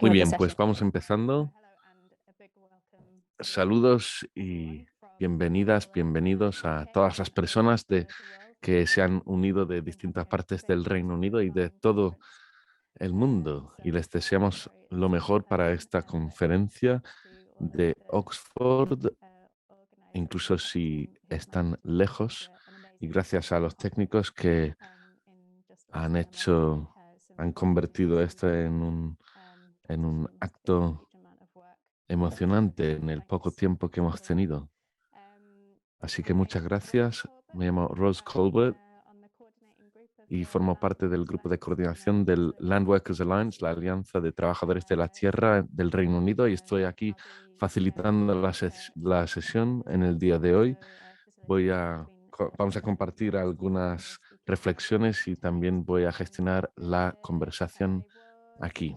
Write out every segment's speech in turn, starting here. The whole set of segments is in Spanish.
Muy bien, pues vamos empezando. Saludos y bienvenidas, bienvenidos a todas las personas que se han unido de distintas partes del Reino Unido y de todo el mundo. Y les deseamos lo mejor para esta conferencia de Oxford, incluso si están lejos. Y gracias a los técnicos que han convertido esto en un acto emocionante en el poco tiempo que hemos tenido. Así que muchas gracias. Me llamo Rose Colbert y formo parte del grupo de coordinación del Land Workers Alliance, la Alianza de Trabajadores de la Tierra del Reino Unido, y estoy aquí facilitando la sesión en el día de hoy. Vamos a compartir algunas reflexiones y también voy a gestionar la conversación aquí.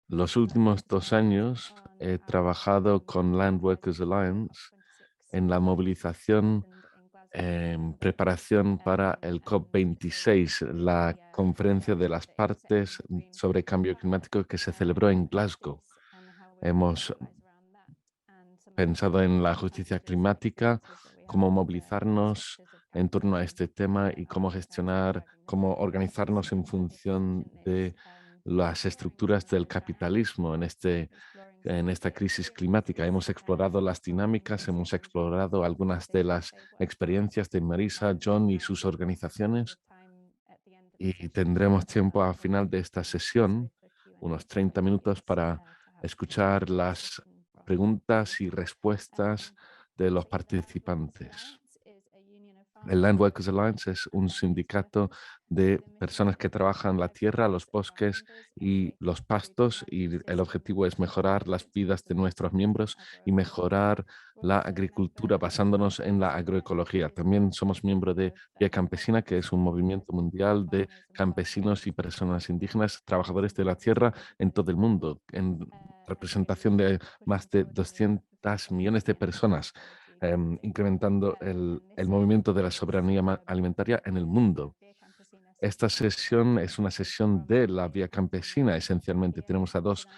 Los últimos 2 años he trabajado con Land Workers Alliance en la movilización en preparación para el COP26, la conferencia de las partes sobre cambio climático que se celebró en Glasgow. Hemos pensado en la justicia climática, cómo movilizarnos en torno a este tema y cómo gestionar, cómo organizarnos en función de las estructuras del capitalismo en esta crisis climática. Hemos explorado las dinámicas, hemos explorado algunas de las experiencias de Marisa, John y sus organizaciones, y tendremos tiempo al final de esta sesión, unos 30 minutos, para escuchar las preguntas y respuestas de los participantes. El Land Workers Alliance es un sindicato de personas que trabajan la tierra, los bosques y los pastos, y el objetivo es mejorar las vidas de nuestros miembros y mejorar la agricultura basándonos en la agroecología. También somos miembro de Vía Campesina, que es un movimiento mundial de campesinos y personas indígenas, trabajadores de la tierra en todo el mundo, en representación de más de 200 millones de personas, incrementando el movimiento de la soberanía alimentaria en el mundo. Esta sesión es una sesión de la Vía Campesina, esencialmente. Tenemos a 2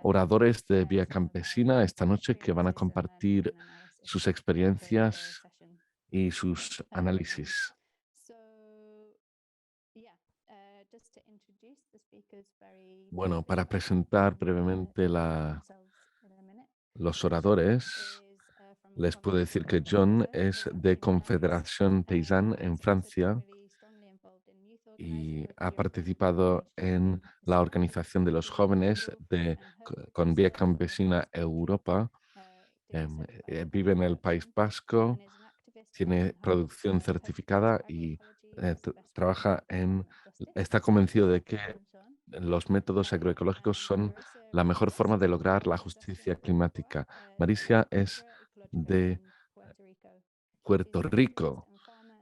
oradores de Vía Campesina esta noche que van a compartir sus experiencias y sus análisis. Bueno, para presentar brevemente los oradores, les puedo decir que John es de Confederación Paysanne en Francia y ha participado en la organización de los jóvenes con Vía Campesina Europa. Vive en el País Vasco, tiene producción certificada y está convencido de que los métodos agroecológicos son la mejor forma de lograr la justicia climática. Marisa es de Puerto Rico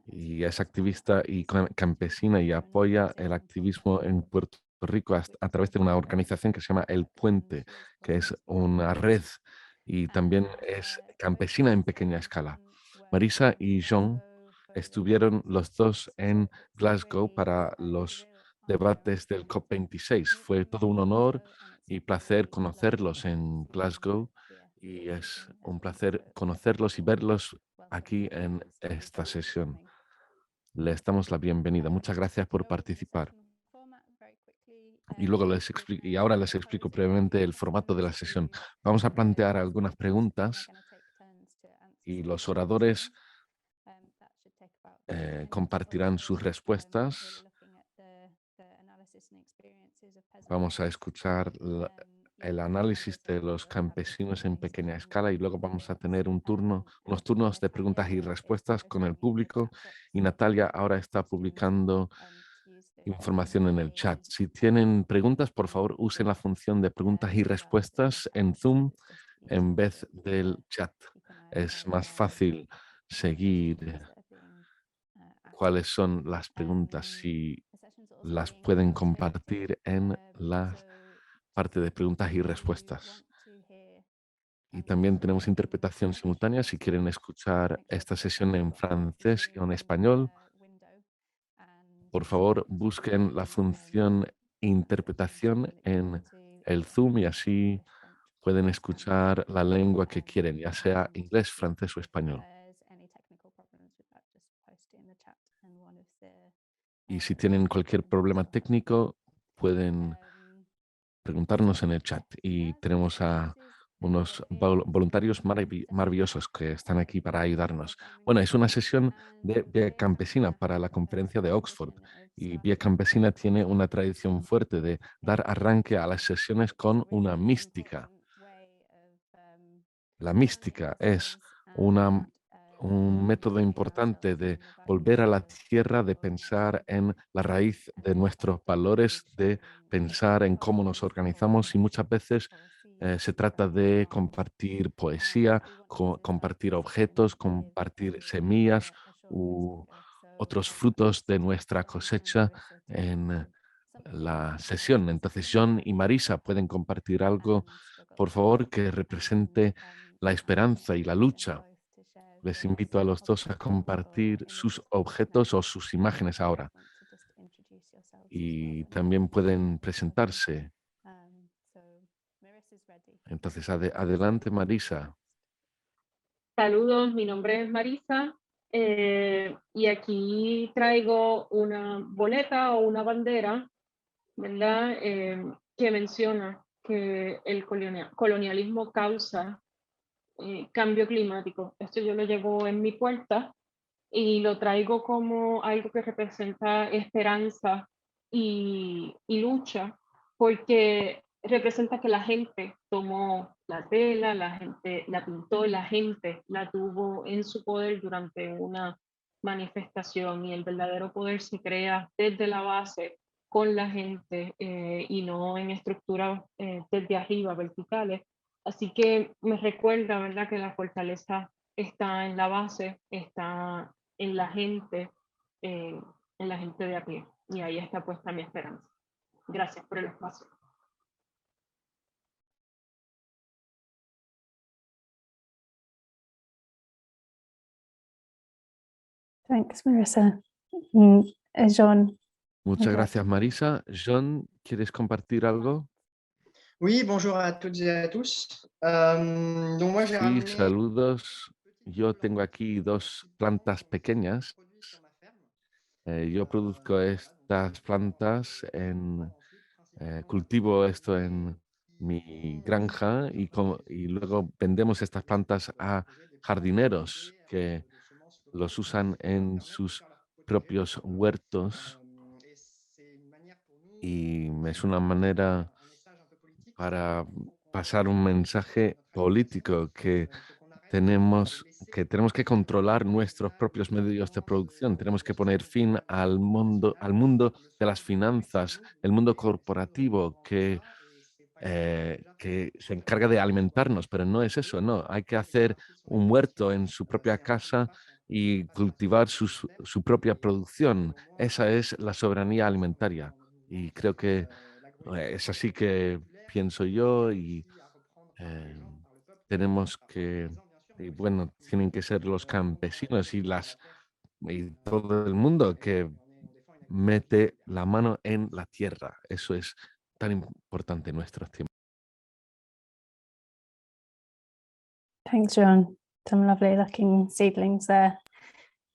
y es activista y campesina y apoya el activismo en Puerto Rico a través de una organización que se llama El Puente, que es una red, y también es campesina en pequeña escala. Marisa y John estuvieron los dos en Glasgow para los debates del COP26. Fue todo un honor y placer conocerlos en Glasgow, y es un placer conocerlos y verlos aquí en esta sesión. Les damos la bienvenida. Muchas gracias por participar. Y ahora les explico brevemente el formato de la sesión. Vamos a plantear algunas preguntas y los oradores compartirán sus respuestas. Vamos a escuchar el análisis de los campesinos en pequeña escala y luego vamos a tener unos turnos de preguntas y respuestas con el público. Y Natalia ahora está publicando información en el chat. Si tienen preguntas, por favor, usen la función de preguntas y respuestas en Zoom en vez del chat. Es más fácil seguir cuáles son las preguntas si las pueden compartir en la parte de preguntas y respuestas. Y también tenemos interpretación simultánea si quieren escuchar esta sesión en francés o en español. por favor, busquen la función interpretación en el Zoom y así pueden escuchar la lengua que quieren, ya sea inglés, francés o español. Y si tienen cualquier problema técnico, pueden preguntarnos en el chat. Y tenemos a unos voluntarios maravillosos que están aquí para ayudarnos. Bueno, es una sesión de Vía Campesina para la conferencia de Oxford. Y Vía Campesina tiene una tradición fuerte de dar arranque a las sesiones con una mística. La mística es un método importante de volver a la tierra, de pensar en la raíz de nuestros valores, de pensar en cómo nos organizamos y muchas veces se trata de compartir poesía, compartir objetos, compartir semillas u otros frutos de nuestra cosecha en la sesión. Entonces, John y Marisa pueden compartir algo, por favor, que represente la esperanza y la lucha. Les invito a los dos a compartir sus objetos o sus imágenes ahora. Y también pueden presentarse. Entonces, adelante, Marisa. Saludos, mi nombre es Marisa y aquí traigo una boleta o una bandera, ¿verdad? Que menciona que el colonialismo causa cambio climático. Esto yo lo llevo en mi puerta y lo traigo como algo que representa esperanza y lucha, porque representa que la gente tomó la tela, la gente la pintó, la gente la tuvo en su poder durante una manifestación y el verdadero poder se crea desde la base con la gente y no en estructuras desde arriba, verticales. Así que me recuerda, ¿verdad?, que la fortaleza está en la base, está eh, en la gente de a pie. Y ahí está puesta mi esperanza. Gracias por el espacio. Thanks, Marissa. John. Muchas gracias, Marisa. John, ¿quieres compartir algo? Oui, bonjour à toutes et à tous. Donc moi j'ai Sí, ramené saludos. Yo plantes tengo aquí dos plantas pequeñas. produits sur ma ferme. Yo produzco estas plantas cultivo esto en mi granja y luego vendemos estas plantas a jardineros que los usan en sus propios huertos y es una manera para pasar un mensaje político tenemos tenemos que controlar nuestros propios medios de producción, tenemos que poner fin al mundo de las finanzas, el mundo corporativo que se encarga de alimentarnos, pero no es eso, no, hay que hacer un huerto en su propia casa y cultivar su propia producción. Esa es la soberanía alimentaria y creo que es así que pienso yo y eh, tenemos que, y bueno, tienen que ser los campesinos y todo el mundo que mete la mano en la tierra. Eso es tan importante en nuestros tiempos. Thanks, John. Some lovely looking seedlings there.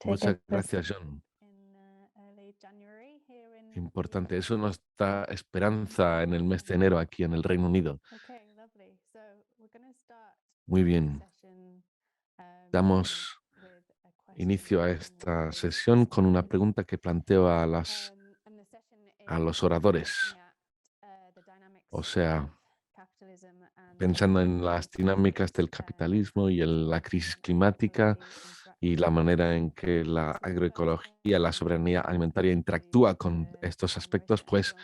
Muchas gracias, John. Importante. Eso nos da esperanza en el mes de enero aquí en el Reino Unido. Muy bien. Damos inicio a esta sesión con una pregunta que planteo a los oradores. O sea, pensando en las dinámicas del capitalismo y la crisis climática y la manera en que la agroecología, la soberanía alimentaria interactúa con estos aspectos, pues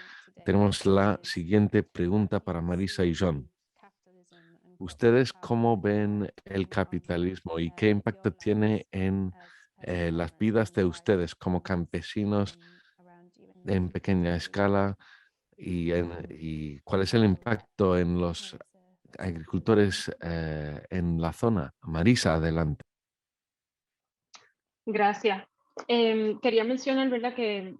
tenemos la siguiente pregunta para Marisa y John. ¿Ustedes cómo ven el capitalismo y qué impacto tiene en las vidas de ustedes como campesinos en pequeña escala y cuál es el impacto en los agricultores en la zona? Marisa, adelante. Gracias. Quería mencionar, ¿verdad?, que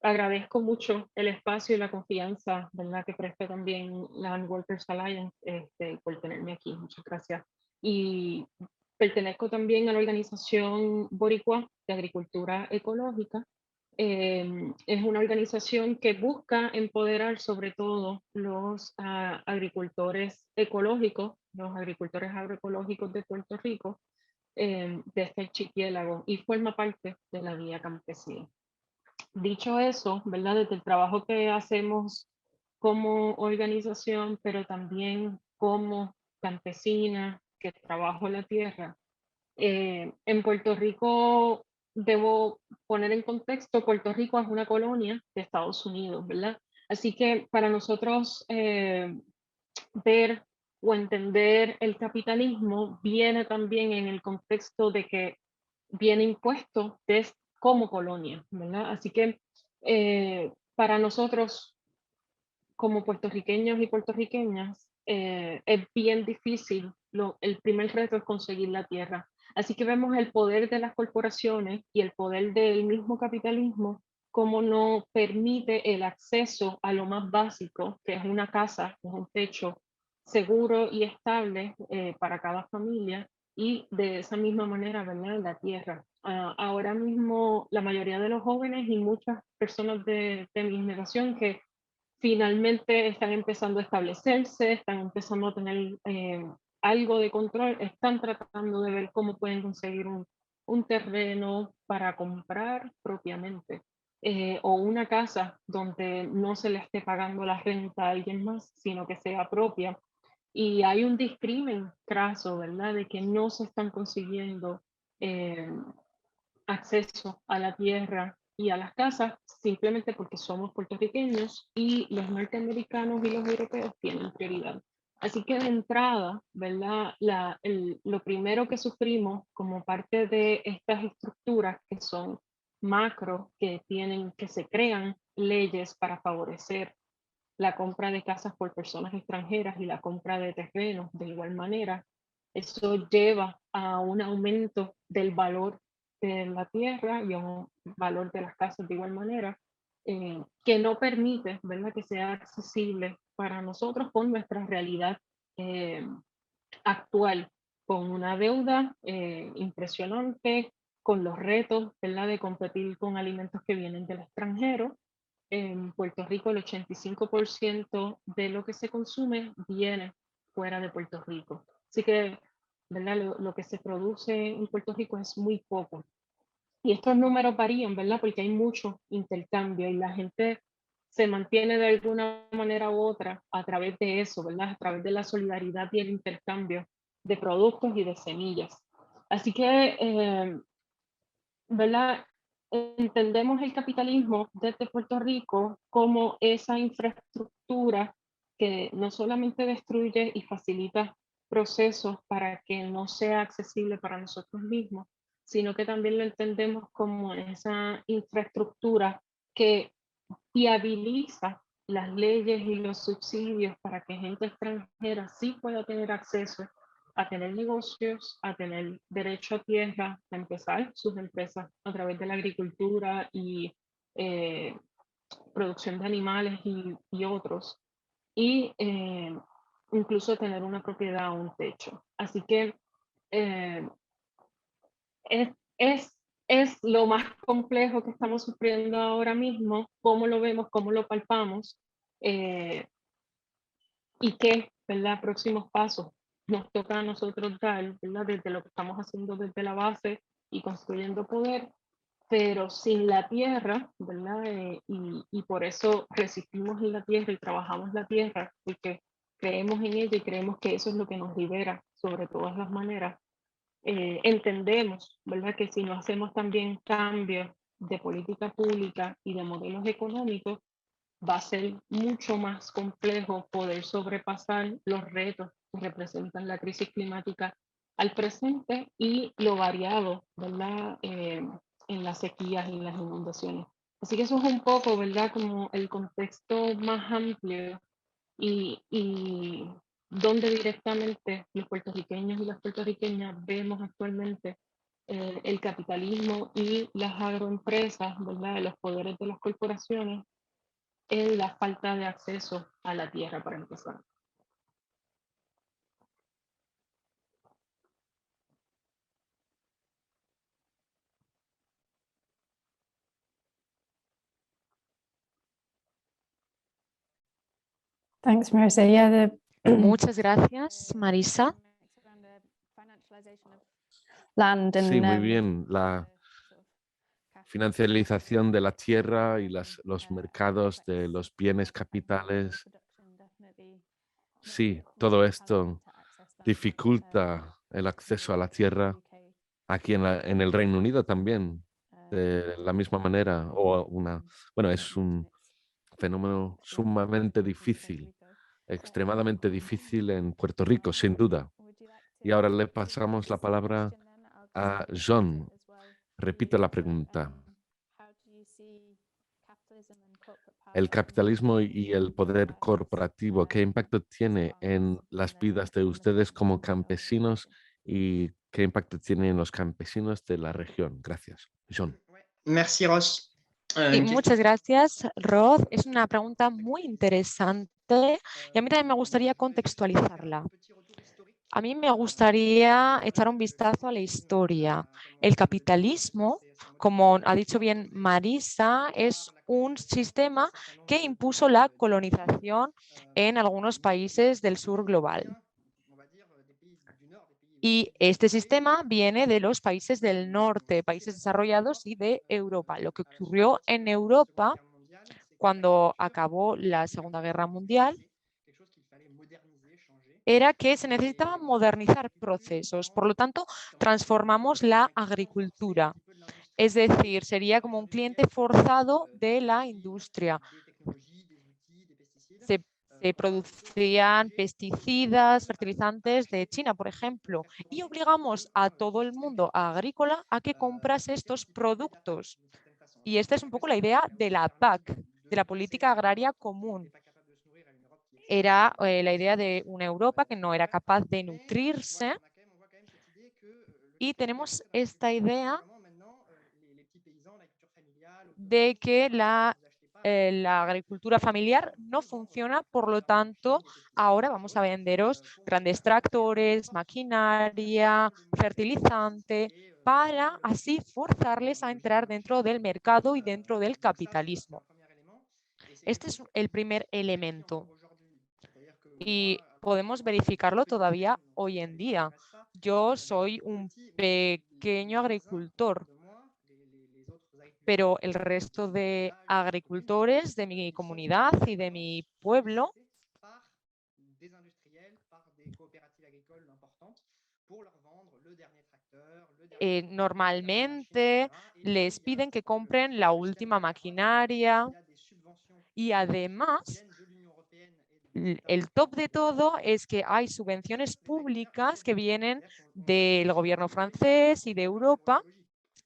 agradezco mucho el espacio y la confianza, ¿verdad?, que presta también Land Workers Alliance, por tenerme aquí. Muchas gracias. Y pertenezco también a la organización Boricua de Agricultura Ecológica. Es una organización que busca empoderar sobre todo los agricultores ecológicos, los agricultores agroecológicos de Puerto Rico, de este archipiélago, y forma parte de la Vía Campesina. Dicho eso, ¿verdad? Desde el trabajo que hacemos como organización, pero también como campesina que trabajo la tierra, en Puerto Rico, debo poner en contexto, Puerto Rico es una colonia de Estados Unidos, ¿verdad? Así que para nosotros ver o entender el capitalismo viene también en el contexto de que viene impuesto como colonia, ¿verdad? Así que para nosotros como puertorriqueños y puertorriqueñas es bien difícil. El primer reto es conseguir la tierra. Así que vemos el poder de las corporaciones y el poder del mismo capitalismo como no permite el acceso a lo más básico, que es una casa, que es un techo seguro y estable para cada familia, y de esa misma manera, ¿verdad?, la tierra. Ahora mismo la mayoría de los jóvenes y muchas personas de mi generación que finalmente están empezando a establecerse, están empezando a tener algo de control, están tratando de ver cómo pueden conseguir un terreno para comprar propiamente, o una casa donde no se le esté pagando la renta a alguien más, sino que sea propia. Y hay un discrimen craso, ¿verdad?, de que no se están consiguiendo eh, acceso a la tierra y a las casas simplemente porque somos puertorriqueños y los norteamericanos y los europeos tienen prioridad. Así que de entrada, ¿verdad? Lo primero que sufrimos como parte de estas estructuras que son macro, que se crean leyes para favorecer la compra de casas por personas extranjeras y la compra de terrenos de igual manera, eso lleva a un aumento del valor de la tierra y a un valor de las casas de igual manera, que no permite, ¿verdad?, que sea accesible para nosotros con nuestra realidad eh, actual, con una deuda impresionante, con los retos, ¿verdad?, de competir con alimentos que vienen del extranjero. En Puerto Rico el 85% de lo que se consume viene fuera de Puerto Rico. Así que, ¿verdad?, lo que se produce en Puerto Rico es muy poco. Y estos números varían, ¿verdad?, porque hay mucho intercambio y la gente se mantiene de alguna manera u otra a través de eso, ¿verdad?, a través de la solidaridad y el intercambio de productos y de semillas. Así que, ¿verdad?, entendemos el capitalismo desde Puerto Rico como esa infraestructura que no solamente destruye y facilita procesos para que no sea accesible para nosotros mismos, sino que también lo entendemos como esa infraestructura que viabiliza las leyes y los subsidios para que gente extranjera sí pueda tener acceso a tener negocios, a tener derecho a tierra, a empezar sus empresas a través de la agricultura y eh, producción de animales y otros, y incluso tener una propiedad o un techo. Así que eh, es, es, es lo más complejo que estamos sufriendo ahora mismo, cómo lo vemos, cómo lo palpamos, eh, y qué, ¿verdad?, próximos pasos nos toca a nosotros dar, ¿verdad?, desde lo que estamos haciendo desde la base y construyendo poder, pero sin la tierra, ¿verdad? Y por eso resistimos en la tierra y trabajamos la tierra, porque creemos en ella y creemos que eso es lo que nos libera sobre todas las maneras. Entendemos, ¿verdad?, que si no hacemos también cambios de política pública y de modelos económicos, va a ser mucho más complejo poder sobrepasar los retos que representan la crisis climática al presente y lo variado, ¿verdad?, en las sequías y las inundaciones. Así que eso es un poco, ¿verdad?, como el contexto más amplio y donde directamente los puertorriqueños y las puertorriqueñas vemos actualmente el capitalismo y las agroempresas, ¿verdad? Los poderes de las corporaciones en la falta de acceso a la tierra, para empezar. Thanks, Marisa. Yeah, Muchas gracias, Marisa. land and, Sí, muy bien. La financiarización de la tierra y los mercados de los bienes capitales. Sí, todo esto dificulta el acceso a la tierra aquí en el Reino Unido también, de la misma manera. Bueno, es un fenómeno sumamente difícil, extremadamente difícil en Puerto Rico, sin duda. Y ahora le pasamos la palabra a John. Repito la pregunta. El capitalismo y el poder corporativo, ¿qué impacto tiene en las vidas de ustedes como campesinos y qué impacto tiene en los campesinos de la región? Gracias. John. Merci, Ross. Y muchas gracias, Rod. Es una pregunta muy interesante y a mí también me gustaría contextualizarla. A mí me gustaría echar un vistazo a la historia. El capitalismo, como ha dicho bien Marisa, es un sistema que impuso la colonización en algunos países del sur global. Y este sistema viene de los países del norte, países desarrollados y de Europa. Lo que ocurrió en Europa cuando acabó la Segunda Guerra Mundial era que se necesitaban modernizar procesos. Por lo tanto, transformamos la agricultura. Es decir, sería como un cliente forzado de la industria. Se producían pesticidas, fertilizantes de China, por ejemplo, y obligamos a todo el mundo agrícola a que comprase estos productos. Y esta es un poco la idea de la PAC, de la Política Agraria Común. Era la idea de una Europa que no era capaz de nutrirse, y tenemos esta idea de que la agricultura familiar no funciona, por lo tanto, ahora vamos a venderos grandes tractores, maquinaria, fertilizante, para así forzarles a entrar dentro del mercado y dentro del capitalismo. Este es el primer elemento y podemos verificarlo todavía hoy en día. Yo soy un pequeño agricultor, pero el resto de agricultores de mi comunidad y de mi pueblo normalmente les piden que compren la última maquinaria y además el top de todo es que hay subvenciones públicas que vienen del gobierno francés y de Europa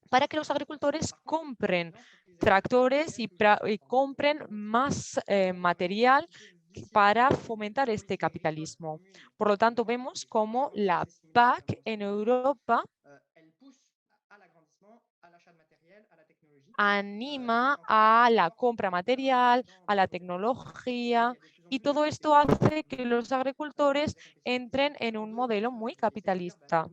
para que los agricultores compren tractores y compren más material para fomentar este capitalismo. Por lo tanto, vemos cómo la PAC en Europa anima a la compra material, a la tecnología, y todo esto hace que los agricultores entren en un modelo muy capitalista.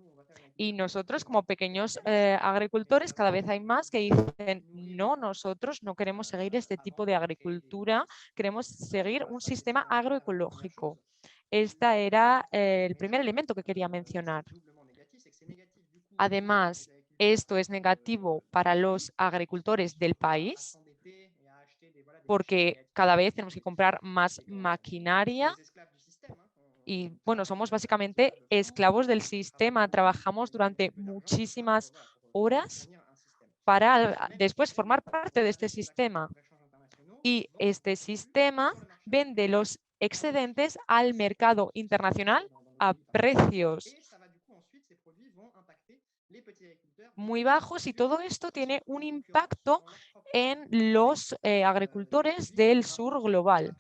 Y nosotros, como pequeños agricultores, cada vez hay más que dicen, no, nosotros no queremos seguir este tipo de agricultura, queremos seguir un sistema agroecológico. Este era el primer elemento que quería mencionar. Además, esto es negativo para los agricultores del país, porque cada vez tenemos que comprar más maquinaria y, bueno, somos básicamente esclavos del sistema. Trabajamos durante muchísimas horas para después formar parte de este sistema. Y este sistema vende los excedentes al mercado internacional a precios muy bajos, y todo esto tiene un impacto en los agricultores del sur global.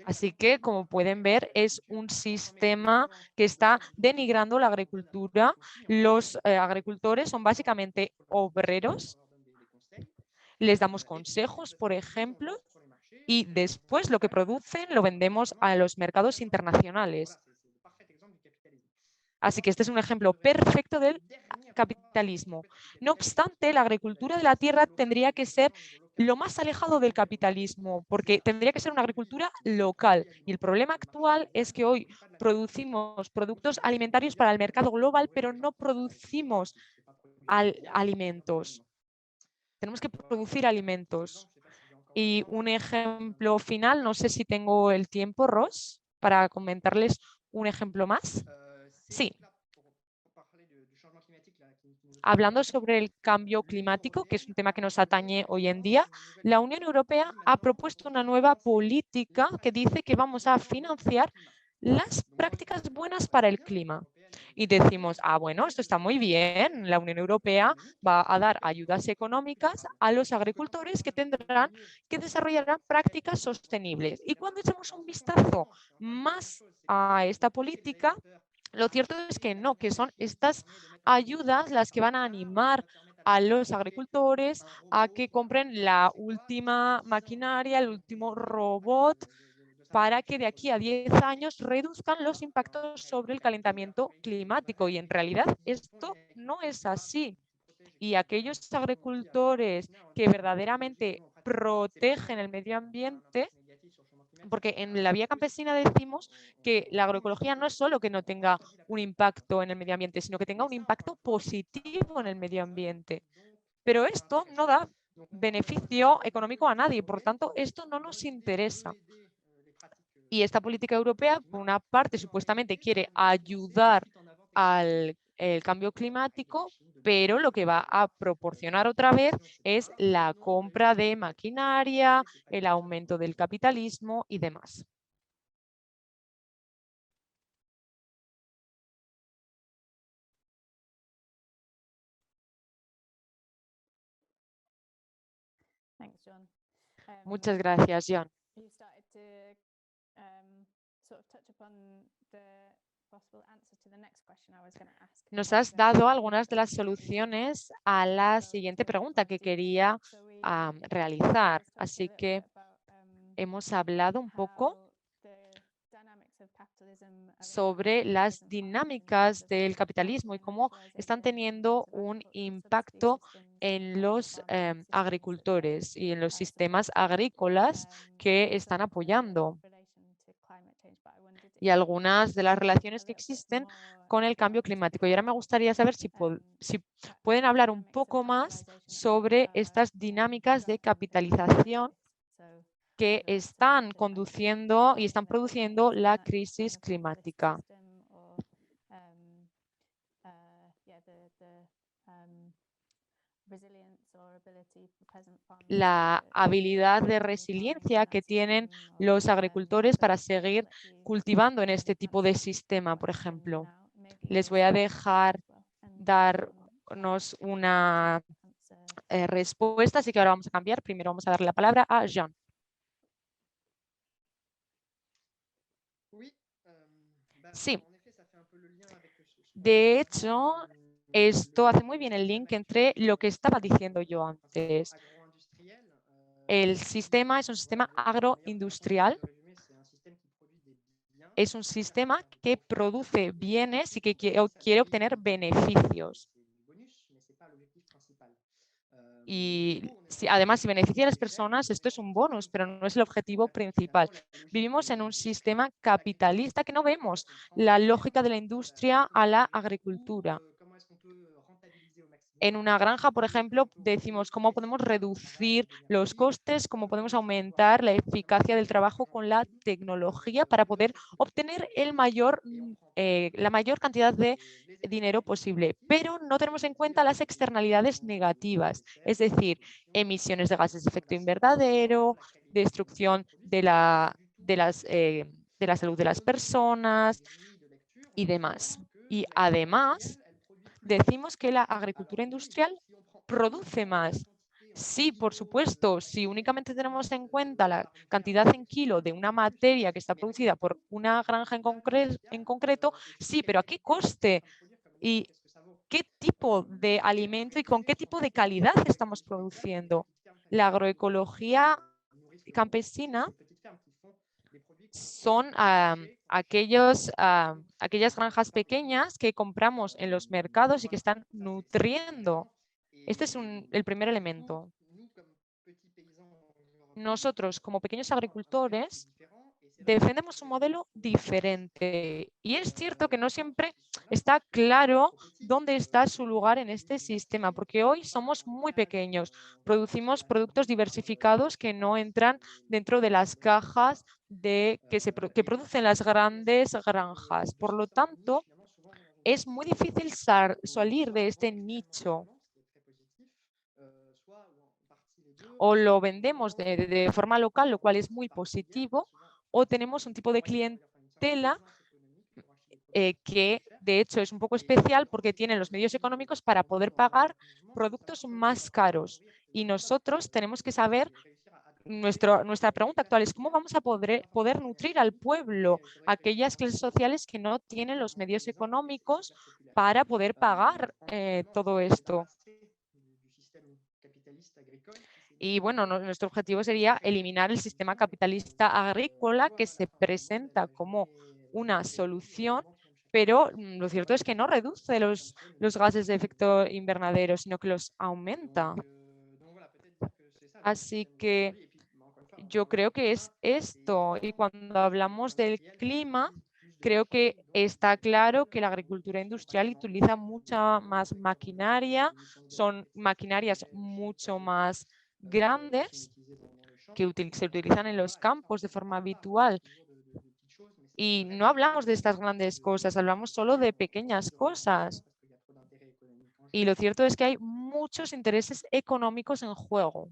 Así que, como pueden ver, es un sistema que está denigrando la agricultura. Los agricultores son básicamente obreros. Les damos consejos, por ejemplo, y después lo que producen lo vendemos a los mercados internacionales. Así que este es un ejemplo perfecto del capitalismo. No obstante, la agricultura de la tierra tendría que ser lo más alejado del capitalismo, porque tendría que ser una agricultura local. Y el problema actual es que hoy producimos productos alimentarios para el mercado global, pero no producimos alimentos. Tenemos que producir alimentos. Y un ejemplo final, no sé si tengo el tiempo, Ross, para comentarles un ejemplo más. Sí. Hablando sobre el cambio climático, que es un tema que nos atañe hoy en día, la Unión Europea ha propuesto una nueva política que dice que vamos a financiar las prácticas buenas para el clima. Y decimos, bueno, esto está muy bien, la Unión Europea va a dar ayudas económicas a los agricultores que tendrán que desarrollar prácticas sostenibles. Y cuando echamos un vistazo más a esta política, lo cierto es que no, que son estas ayudas las que van a animar a los agricultores a que compren la última maquinaria, el último robot, para que de aquí a 10 años reduzcan los impactos sobre el calentamiento climático. Y en realidad esto no es así. Y aquellos agricultores que verdaderamente protegen el medio ambiente, porque en la vía campesina decimos que la agroecología no es solo que no tenga un impacto en el medio ambiente, sino que tenga un impacto positivo en el medio ambiente. Pero esto no da beneficio económico a nadie, por tanto, esto no nos interesa. Y esta política europea, por una parte, supuestamente quiere ayudar al cambio climático, pero lo que va a proporcionar otra vez es la compra de maquinaria, el aumento del capitalismo y demás. Muchas gracias, John. Nos has dado algunas de las soluciones a la siguiente pregunta que quería realizar. Así que hemos hablado un poco sobre las dinámicas del capitalismo y cómo están teniendo un impacto en los agricultores y en los sistemas agrícolas que están apoyando, y algunas de las relaciones que existen con el cambio climático. Y ahora me gustaría saber si pueden hablar un poco más sobre estas dinámicas de capitalización que están conduciendo y están produciendo la crisis climática. La habilidad de resiliencia que tienen los agricultores para seguir cultivando en este tipo de sistema, por ejemplo. Les voy a dejar darnos una respuesta, así que ahora vamos a cambiar. Primero vamos a darle la palabra a Jean. Sí. De hecho, esto hace muy bien el link entre lo que estaba diciendo yo antes. El sistema es un sistema agroindustrial. Es un sistema que produce bienes y que quiere obtener beneficios. Y además, si beneficia a las personas, esto es un bonus, pero no es el objetivo principal. Vivimos en un sistema capitalista que no vemos la lógica de la industria a la agricultura. En una granja, por ejemplo, decimos cómo podemos reducir los costes, cómo podemos aumentar la eficacia del trabajo con la tecnología para poder obtener la mayor cantidad de dinero posible. Pero no tenemos en cuenta las externalidades negativas, es decir, emisiones de gases de efecto invernadero, destrucción de la salud de las personas y demás. Y además, decimos que la agricultura industrial produce más, Sí, por supuesto. Si únicamente tenemos en cuenta la cantidad en kilo de una materia que está producida por una granja en concreto, sí, pero ¿a qué coste? ¿Y qué tipo de alimento y con qué tipo de calidad estamos produciendo? La agroecología campesina son aquellas granjas pequeñas que compramos en los mercados y que están nutriendo. Este es el primer elemento. Nosotros, como pequeños agricultores, defendemos un modelo diferente. Y es cierto que no siempre está claro dónde está su lugar en este sistema, porque hoy somos muy pequeños, producimos productos diversificados que no entran dentro de las cajas que producen las grandes granjas. Por lo tanto, es muy difícil salir de este nicho. O lo vendemos de forma local, lo cual es muy positivo, o tenemos un tipo de clientela que de hecho es un poco especial porque tienen los medios económicos para poder pagar productos más caros. Y nosotros tenemos que saber, nuestra pregunta actual es cómo vamos a poder nutrir al pueblo, aquellas clases sociales que no tienen los medios económicos para poder pagar todo esto. Y bueno, nuestro objetivo sería eliminar el sistema capitalista agrícola que se presenta como una solución, pero lo cierto es que no reduce los gases de efecto invernadero, sino que los aumenta. Así que yo creo que es esto. Y cuando hablamos del clima, creo que está claro que la agricultura industrial utiliza mucha más maquinaria, son maquinarias mucho más grandes que se utilizan en los campos de forma habitual. Y no hablamos de estas grandes cosas, hablamos solo de pequeñas cosas. Y lo cierto es que hay muchos intereses económicos en juego.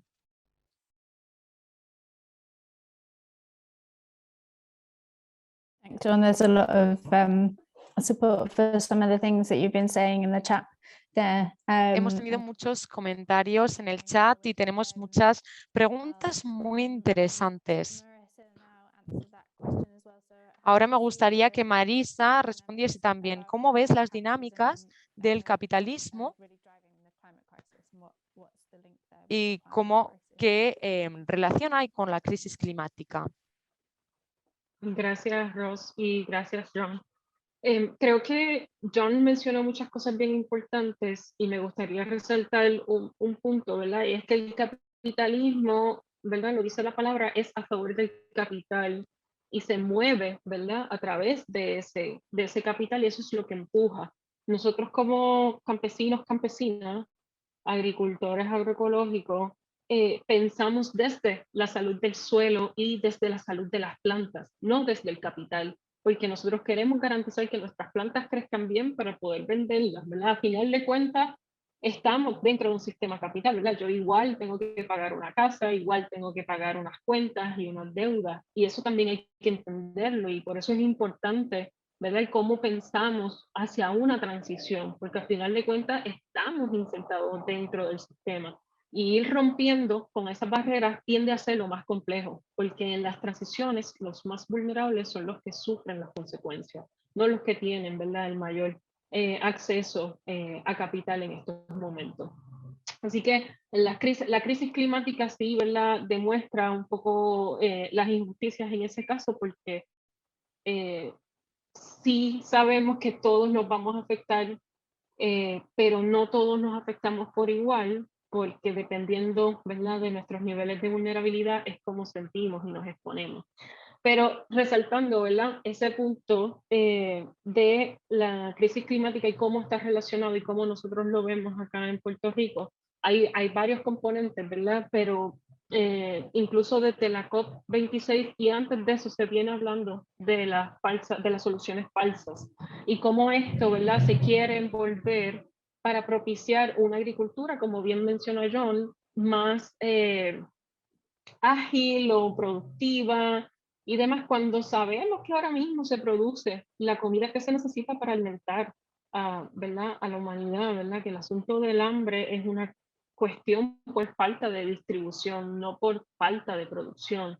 John, there's a lot of support for some of the things that you've been saying in the chat there. Hemos tenido muchos comentarios en el chat y tenemos muchas preguntas muy interesantes. Ahora me gustaría que Marisa respondiese también. ¿Cómo ves las dinámicas del capitalismo y qué relación hay con la crisis climática? Gracias, Ross, y gracias, John. Creo que John mencionó muchas cosas bien importantes y me gustaría resaltar un punto, ¿verdad? Y es que el capitalismo, ¿verdad? Lo dice la palabra, es a favor del capital y se mueve, ¿verdad? A través de ese capital y eso es lo que empuja. Nosotros como campesinos, campesinas, agricultores agroecológicos, pensamos desde la salud del suelo y desde la salud de las plantas, no desde el capital, porque nosotros queremos garantizar que nuestras plantas crezcan bien para poder venderlas, ¿verdad? A final de cuentas, estamos dentro de un sistema capital, ¿verdad? Yo igual tengo que pagar una casa, igual tengo que pagar unas cuentas y unas deudas, y eso también hay que entenderlo, y por eso es importante, ¿verdad? Y cómo pensamos hacia una transición, porque al final de cuentas estamos insertados dentro del sistema. Y ir rompiendo con esas barreras tiende a ser lo más complejo, porque en las transiciones los más vulnerables son los que sufren las consecuencias, no los que tienen, ¿verdad?, el mayor acceso a capital en estos momentos. Así que la crisis climática sí, ¿verdad?, demuestra un poco las injusticias en ese caso, porque sí sabemos que todos nos vamos a afectar, pero no todos nos afectamos por igual, porque dependiendo, ¿verdad?, de nuestros niveles de vulnerabilidad es como sentimos y nos exponemos. Pero resaltando, ¿verdad?, ese punto de la crisis climática y cómo está relacionado y cómo nosotros lo vemos acá en Puerto Rico, hay varios componentes, ¿verdad? Pero incluso desde la COP26 y antes de eso se viene hablando de las soluciones falsas y cómo esto, ¿verdad?, se quiere envolver para propiciar una agricultura, como bien mencionó John, más ágil o productiva y demás, cuando sabemos que ahora mismo se produce la comida que se necesita para alimentar ¿verdad?, a la humanidad, ¿verdad? Que el asunto del hambre es una cuestión por falta de distribución, no por falta de producción.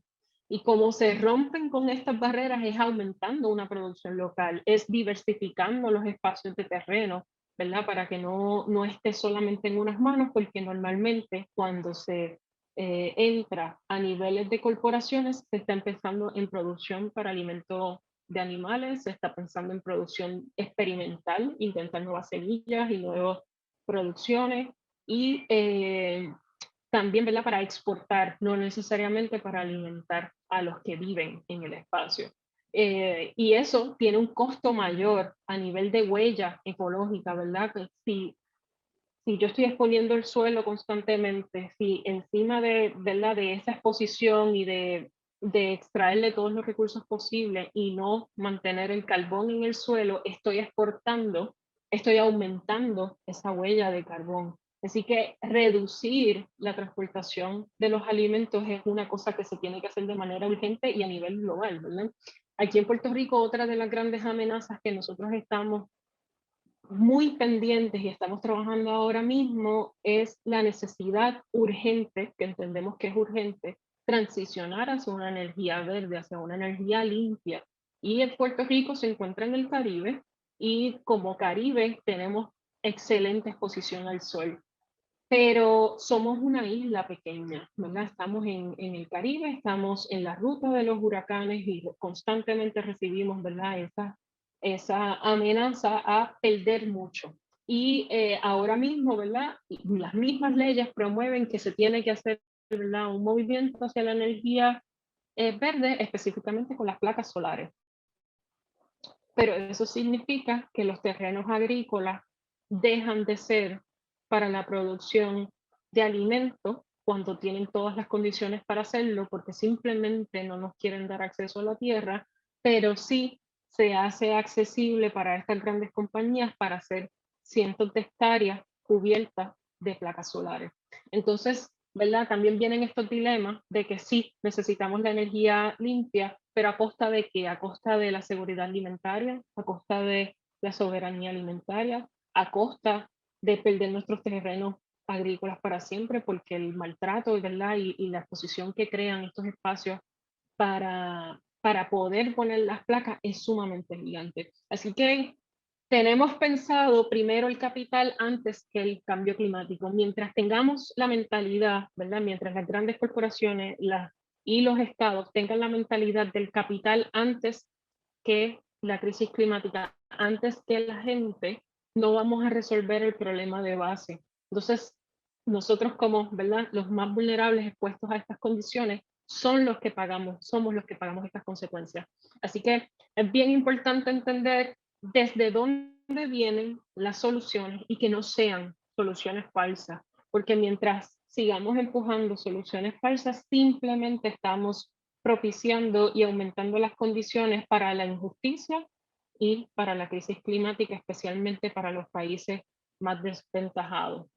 Y cómo se rompen con estas barreras es aumentando una producción local, es diversificando los espacios de terreno, ¿verdad? Para que no esté solamente en unas manos, porque normalmente cuando se entra a niveles de corporaciones, se está empezando en producción para alimentos de animales, se está pensando en producción experimental, intentar nuevas semillas y nuevas producciones, y también, ¿verdad?, para exportar, no necesariamente para alimentar a los que viven en el espacio. Y eso tiene un costo mayor a nivel de huella ecológica, ¿verdad? Que si yo estoy exponiendo el suelo constantemente, si encima de, ¿verdad?, de esa exposición y de extraerle todos los recursos posibles y no mantener el carbón en el suelo, estoy exportando, estoy aumentando esa huella de carbón. Así que reducir la transportación de los alimentos es una cosa que se tiene que hacer de manera urgente y a nivel global, ¿verdad? Aquí en Puerto Rico, otra de las grandes amenazas que nosotros estamos muy pendientes y estamos trabajando ahora mismo es la necesidad urgente, que entendemos que es urgente, transicionar hacia una energía verde, hacia una energía limpia. Y en Puerto Rico se encuentra en el Caribe y como Caribe tenemos excelente exposición al sol. Pero somos una isla pequeña, ¿verdad? Estamos en el Caribe, estamos en la ruta de los huracanes y constantemente recibimos, ¿verdad?, esa amenaza a perder mucho. Y ahora mismo, ¿verdad?, las mismas leyes promueven que se tiene que hacer, ¿verdad?, un movimiento hacia la energía verde, específicamente con las placas solares. Pero eso significa que los terrenos agrícolas dejan de ser para la producción de alimentos cuando tienen todas las condiciones para hacerlo, porque simplemente no nos quieren dar acceso a la tierra, pero sí se hace accesible para estas grandes compañías para hacer cientos de hectáreas cubiertas de placas solares. Entonces, ¿verdad?, también vienen estos dilemas de que sí, necesitamos la energía limpia, pero ¿a costa de qué? A costa de la seguridad alimentaria, a costa de la soberanía alimentaria, a costa de perder nuestros terrenos agrícolas para siempre, porque el maltrato, ¿verdad?, y la exposición que crean estos espacios para poder poner las placas es sumamente gigante. Así que tenemos pensado primero el capital antes que el cambio climático. Mientras tengamos la mentalidad, ¿verdad?, mientras las grandes corporaciones y los estados tengan la mentalidad del capital antes que la crisis climática, antes que la gente, no vamos a resolver el problema de base. Entonces, nosotros como, ¿verdad?, los más vulnerables expuestos a estas condiciones son los que pagamos, somos los que pagamos estas consecuencias. Así que es bien importante entender desde dónde vienen las soluciones y que no sean soluciones falsas, porque mientras sigamos empujando soluciones falsas, simplemente estamos propiciando y aumentando las condiciones para la injusticia y para la crisis climática, especialmente para los países más desventajados.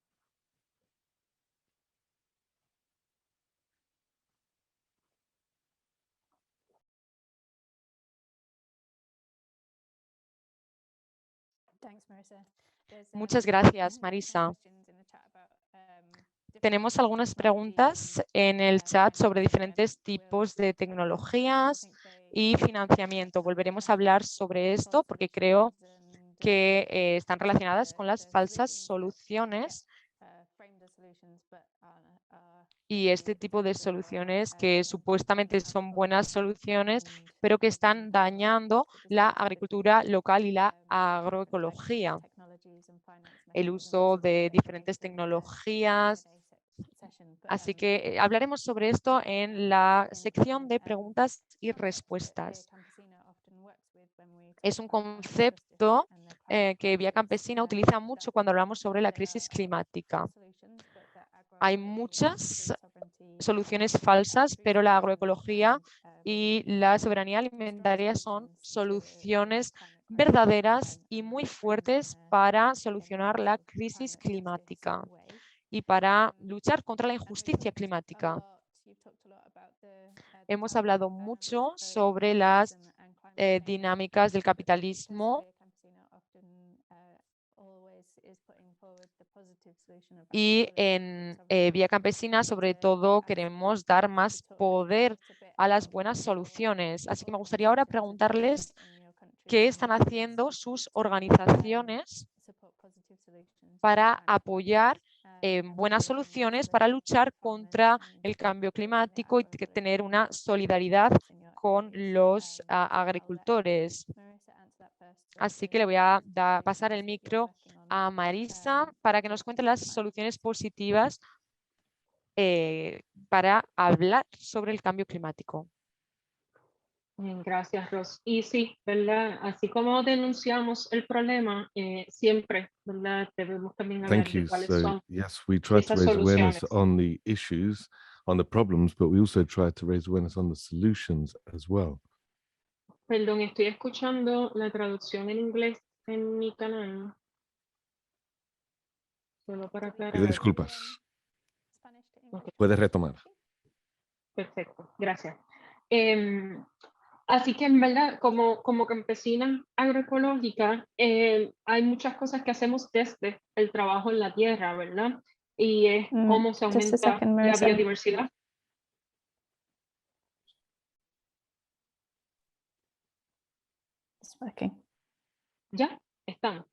Muchas gracias, Marisa. Tenemos algunas preguntas en el chat sobre diferentes tipos de tecnologías y financiamiento. Volveremos a hablar sobre esto porque creo que están relacionadas con las falsas soluciones y este tipo de soluciones que supuestamente son buenas soluciones, pero que están dañando la agricultura local y la agroecología. El uso de diferentes tecnologías. Así que hablaremos sobre esto en la sección de preguntas y respuestas. Es un concepto que Vía Campesina utiliza mucho cuando hablamos sobre la crisis climática. Hay muchas soluciones falsas, pero la agroecología y la soberanía alimentaria son soluciones verdaderas y muy fuertes para solucionar la crisis climática y para luchar contra la injusticia climática. Hemos hablado mucho sobre las dinámicas del capitalismo Y en Vía Campesina, sobre todo, queremos dar más poder a las buenas soluciones. Así que me gustaría ahora preguntarles qué están haciendo sus organizaciones para apoyar buenas soluciones para luchar contra el cambio climático y tener una solidaridad con los agricultores. Así que le voy a pasar el micro a Marisa para que nos cuente las soluciones positivas para hablar sobre el cambio climático. Bien, gracias, Ros. Y sí, ¿verdad? Así como denunciamos el problema, siempre, ¿verdad? Debemos también hablar Thank de you. cuáles So, son yes, we try to esas raise awareness soluciones. on the issues, on the problems, but we also try to raise awareness on the solutions as well. Perdón, estoy escuchando la traducción en inglés en mi canal. Solo para Pido aclarar. disculpas. Ok. Puedes retomar. Perfecto, gracias. Así que en verdad, como campesina agroecológica, hay muchas cosas que hacemos desde el trabajo en la tierra, ¿verdad? Y es cómo se Just a aumenta second, la Marisa. biodiversidad. It's working. Ya, estamos.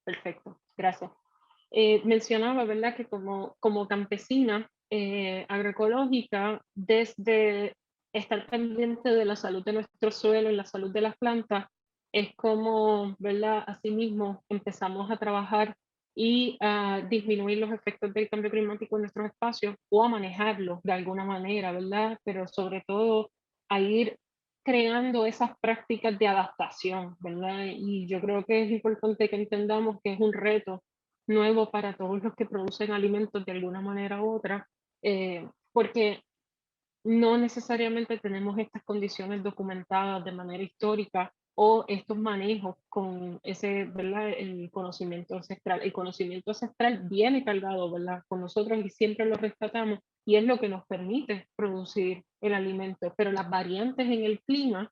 Perfecto, gracias. Mencionaba, ¿verdad?, que como campesina agroecológica, desde estar pendiente de la salud de nuestro suelo y la salud de las plantas, es como, ¿verdad?, asimismo empezamos a trabajar y a disminuir los efectos del cambio climático en nuestros espacios o a manejarlos de alguna manera, ¿verdad? Pero sobre todo a ir creando esas prácticas de adaptación, ¿verdad? Y yo creo que es importante que entendamos que es un reto nuevo para todos los que producen alimentos de alguna manera u otra, porque no necesariamente tenemos estas condiciones documentadas de manera histórica o estos manejos con ese, ¿verdad? El conocimiento ancestral. El conocimiento ancestral viene cargado, ¿verdad?, con nosotros y siempre lo rescatamos y es lo que nos permite producir el alimento. Pero las variantes en el clima,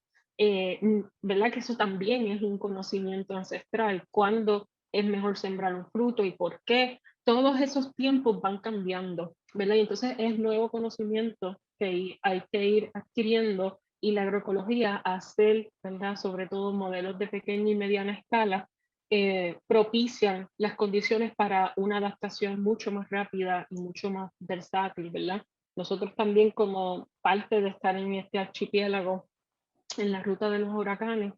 ¿verdad?, que eso también es un conocimiento ancestral. Cuándo es mejor sembrar un fruto y por qué. Todos esos tiempos van cambiando, ¿verdad? Y entonces es nuevo conocimiento que hay que ir adquiriendo y la agroecología hacer, ¿verdad?, sobre todo modelos de pequeña y mediana escala, propician las condiciones para una adaptación mucho más rápida y mucho más versátil, ¿verdad? Nosotros también como parte de estar en este archipiélago en la ruta de los huracanes,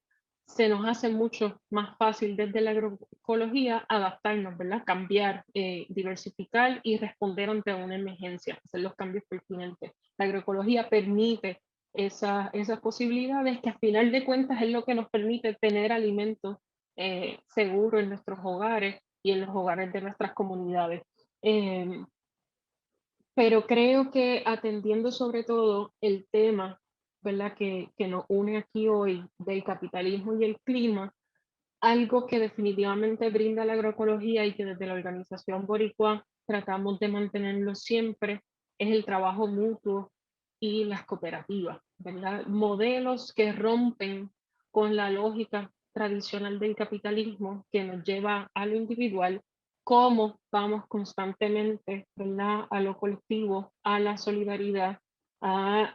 se nos hace mucho más fácil desde la agroecología adaptarnos, ¿verdad? Cambiar, diversificar y responder ante una emergencia, hacer los cambios pertinentes. La agroecología permite esas posibilidades que a final de cuentas es lo que nos permite tener alimentos seguros en nuestros hogares y en los hogares de nuestras comunidades. Pero creo que atendiendo sobre todo el tema, ¿verdad?, que nos une aquí hoy del capitalismo y el clima, algo que definitivamente brinda la agroecología y que desde la organización Boricua tratamos de mantenerlo siempre, es el trabajo mutuo y las cooperativas, ¿verdad? Modelos que rompen con la lógica tradicional del capitalismo que nos lleva a lo individual, cómo vamos constantemente, ¿verdad?, a lo colectivo, a la solidaridad, a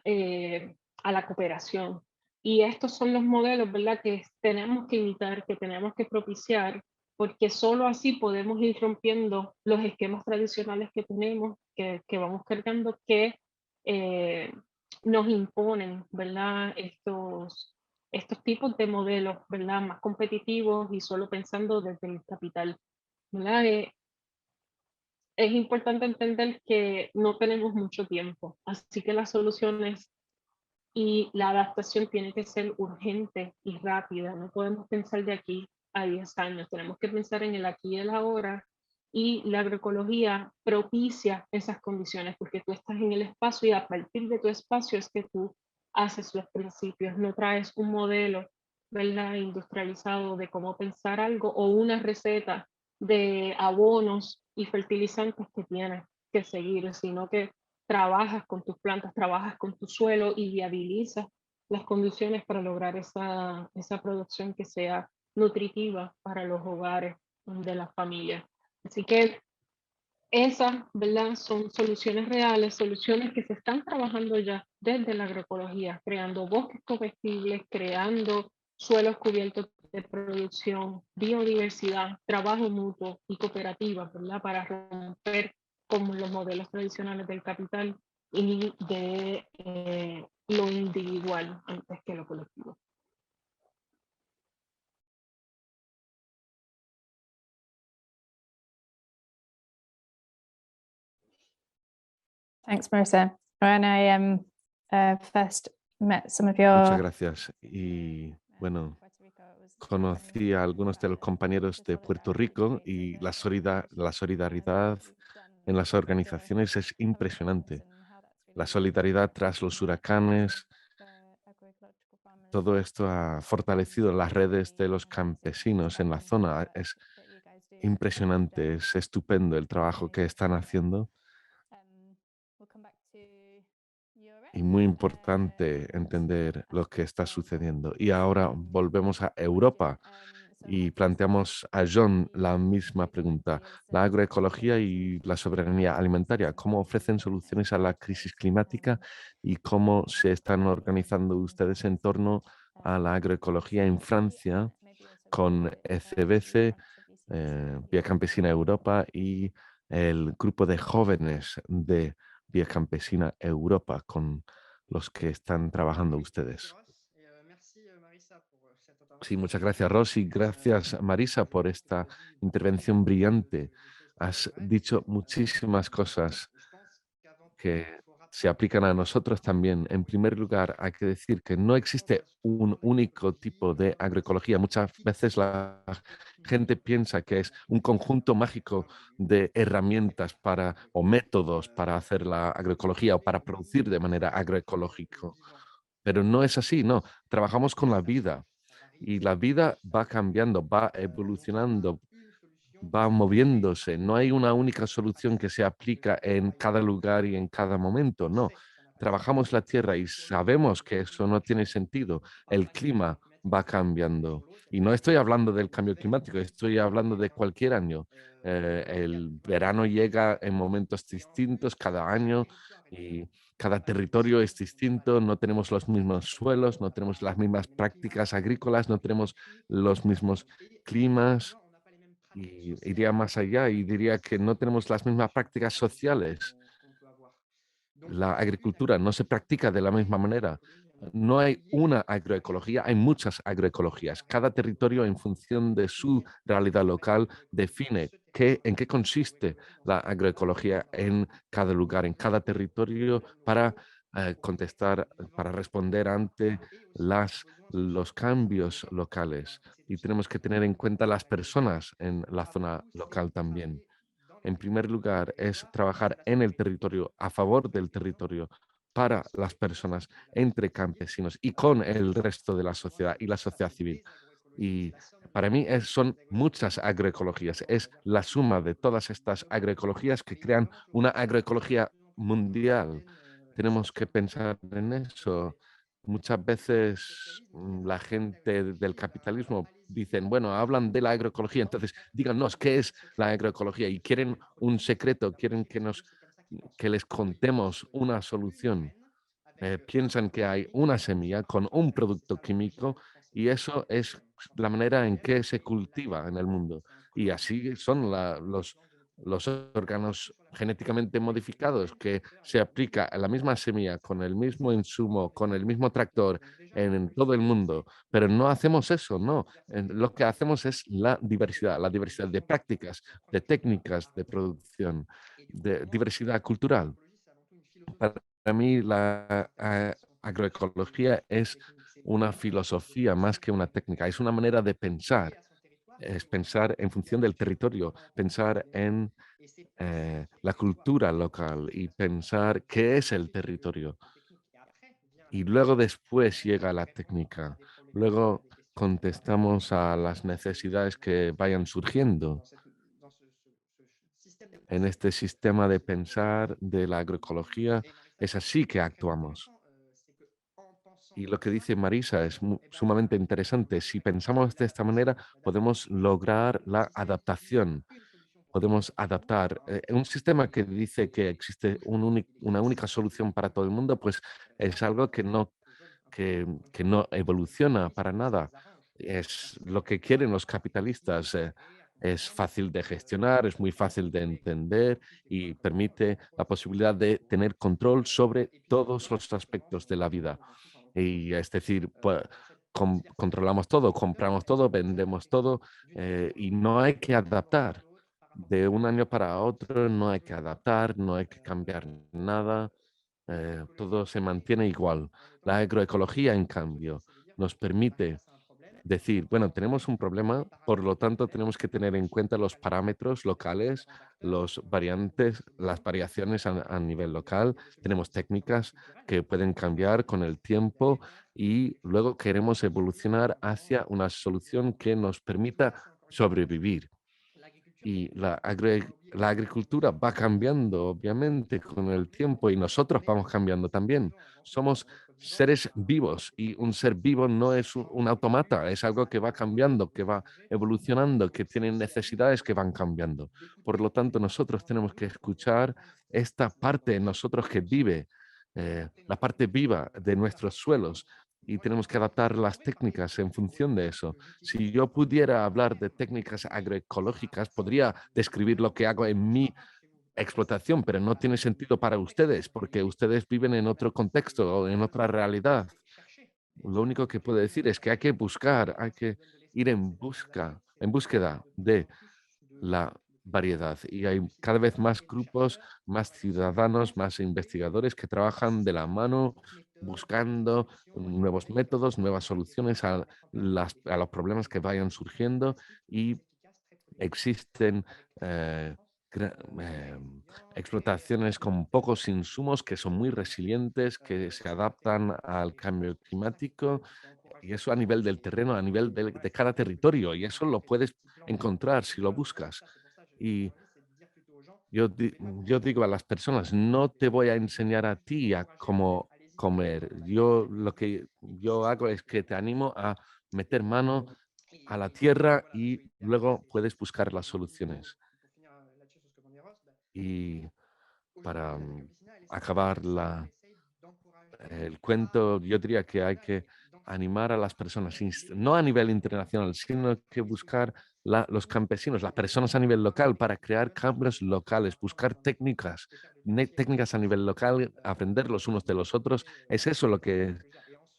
la cooperación. Y estos son los modelos, ¿verdad?, que tenemos que imitar, que tenemos que propiciar, porque solo así podemos ir rompiendo los esquemas tradicionales que tenemos, que vamos cargando, que nos imponen, ¿verdad?, estos tipos de modelos, ¿verdad?, más competitivos y solo pensando desde el capital, ¿verdad? Es importante entender que no tenemos mucho tiempo, así que las soluciones y la adaptación tiene que ser urgente y rápida. No podemos pensar de aquí a 10 años, tenemos que pensar en el aquí y el ahora, y la agroecología propicia esas condiciones porque tú estás en el espacio y a partir de tu espacio es que tú haces los principios, no traes un modelo, ¿verdad?, industrializado de cómo pensar algo o una receta de abonos y fertilizantes que tienes que seguir, sino que trabajas con tus plantas, trabajas con tu suelo y viabilizas las condiciones para lograr esa producción que sea nutritivas para los hogares de las familias. Así que esas, ¿verdad? Son soluciones reales, soluciones que se están trabajando ya desde la agroecología, creando bosques comestibles, creando suelos cubiertos de producción, biodiversidad, trabajo mutuo y cooperativas, ¿verdad? Para romper con los modelos tradicionales del capital y de lo individual antes que lo colectivo. Thanks, Marissa. When I first met some of Muchas your gracias. Y bueno, conocí a algunos de los compañeros de Puerto Rico y la solidaridad en las organizaciones es impresionante. La solidaridad tras los huracanes, todo esto ha fortalecido las redes de los campesinos en la zona. Es impresionante, es estupendo el trabajo que están haciendo y muy importante entender lo que está sucediendo. Y ahora volvemos a Europa y planteamos a John la misma pregunta. La agroecología y la soberanía alimentaria, ¿cómo ofrecen soluciones a la crisis climática y cómo se están organizando ustedes en torno a la agroecología en Francia con ECBC, Vía Campesina Europa y el grupo de jóvenes de Vía Campesina Europa con los que están trabajando ustedes? Sí, muchas gracias, Rosy. Gracias, Marisa, por esta intervención brillante. Has dicho muchísimas cosas que se aplican a nosotros también. En primer lugar, hay que decir que no existe un único tipo de agroecología. Muchas veces la gente piensa que es un conjunto mágico de herramientas para, o métodos para hacer la agroecología o para producir de manera agroecológica. Pero no es así, no. Trabajamos con la vida y la vida va cambiando, va evolucionando, va moviéndose. No hay una única solución que se aplica en cada lugar y en cada momento, no. Trabajamos la tierra y sabemos que eso no tiene sentido. El clima va cambiando. Y no estoy hablando del cambio climático, estoy hablando de cualquier año. El verano llega en momentos distintos cada año y cada territorio es distinto, no tenemos los mismos suelos, no tenemos las mismas prácticas agrícolas, no tenemos los mismos climas y iría más allá y diría que no tenemos las mismas prácticas sociales. La agricultura no se practica de la misma manera. No hay una agroecología, hay muchas agroecologías. Cada territorio, en función de su realidad local, define en qué consiste la agroecología en cada lugar, en cada territorio, para contestar, para responder ante los cambios locales. Y tenemos que tener en cuenta las personas en la zona local también. En primer lugar, es trabajar en el territorio, a favor del territorio, para las personas, entre campesinos y con el resto de la sociedad y la sociedad civil. Y para mí son muchas agroecologías, es la suma de todas estas agroecologías que crean una agroecología mundial. Tenemos que pensar en eso. Muchas veces la gente del capitalismo dicen, bueno, hablan de la agroecología, entonces díganos qué es la agroecología y quieren un secreto, quieren que les contemos una solución. Piensan que hay una semilla con un producto químico y eso es la manera en que se cultiva en el mundo. Y así son los órganos genéticamente modificados, que se aplica a la misma semilla, con el mismo insumo, con el mismo tractor en todo el mundo. Pero no hacemos eso, no. Lo que hacemos es la diversidad de prácticas, de técnicas de producción, de diversidad cultural. Para mí, la agroecología es una filosofía más que una técnica, es una manera de pensar, es pensar en función del territorio, pensar en la cultura local y pensar qué es el territorio. Y luego después llega la técnica, luego contestamos a las necesidades que vayan surgiendo en este sistema de pensar de la agroecología. Es así que actuamos. Y lo que dice Marisa es sumamente interesante. Si pensamos de esta manera, podemos lograr la adaptación. Podemos adaptar. Un sistema que dice que existe una única solución para todo el mundo, pues es algo que no evoluciona para nada. Es lo que quieren los capitalistas. Es fácil de gestionar, es muy fácil de entender y permite la posibilidad de tener control sobre todos los aspectos de la vida. Y es decir, pues, controlamos todo, compramos todo, vendemos todo y no hay que adaptar. De un año para otro no hay que adaptar, no hay que cambiar nada, todo se mantiene igual. La agroecología, en cambio, nos permite decir, bueno, tenemos un problema, por lo tanto tenemos que tener en cuenta los parámetros locales, los variantes, las variaciones a nivel local. Tenemos técnicas que pueden cambiar con el tiempo y luego queremos evolucionar hacia una solución que nos permita sobrevivir. Y la agricultura va cambiando, obviamente, con el tiempo y nosotros vamos cambiando también. Somos seres vivos y un ser vivo no es un automata, es algo que va cambiando, que va evolucionando, que tiene necesidades que van cambiando. Por lo tanto, nosotros tenemos que escuchar esta parte en nosotros que vive, la parte viva de nuestros suelos y tenemos que adaptar las técnicas en función de eso. Si yo pudiera hablar de técnicas agroecológicas, podría describir lo que hago en mi explotación, pero no tiene sentido para ustedes, porque ustedes viven en otro contexto o en otra realidad. Lo único que puedo decir es que hay que buscar, hay que ir en búsqueda de la variedad. Y hay cada vez más grupos, más ciudadanos, más investigadores que trabajan de la mano buscando nuevos métodos, nuevas soluciones a los problemas que vayan surgiendo y existen explotaciones con pocos insumos que son muy resilientes, que se adaptan al cambio climático y eso a nivel del terreno, a nivel de cada territorio y eso lo puedes encontrar si lo buscas. Y yo digo a las personas, no te voy a enseñar a ti a cómo comer. Yo lo que yo hago es que te animo a meter mano a la tierra y luego puedes buscar las soluciones. Y para acabar el cuento, yo diría que hay que animar a las personas, no a nivel internacional, sino que buscar los campesinos, las personas a nivel local para crear cambios locales, buscar técnicas, técnicas a nivel local, aprender los unos de los otros. Es eso lo que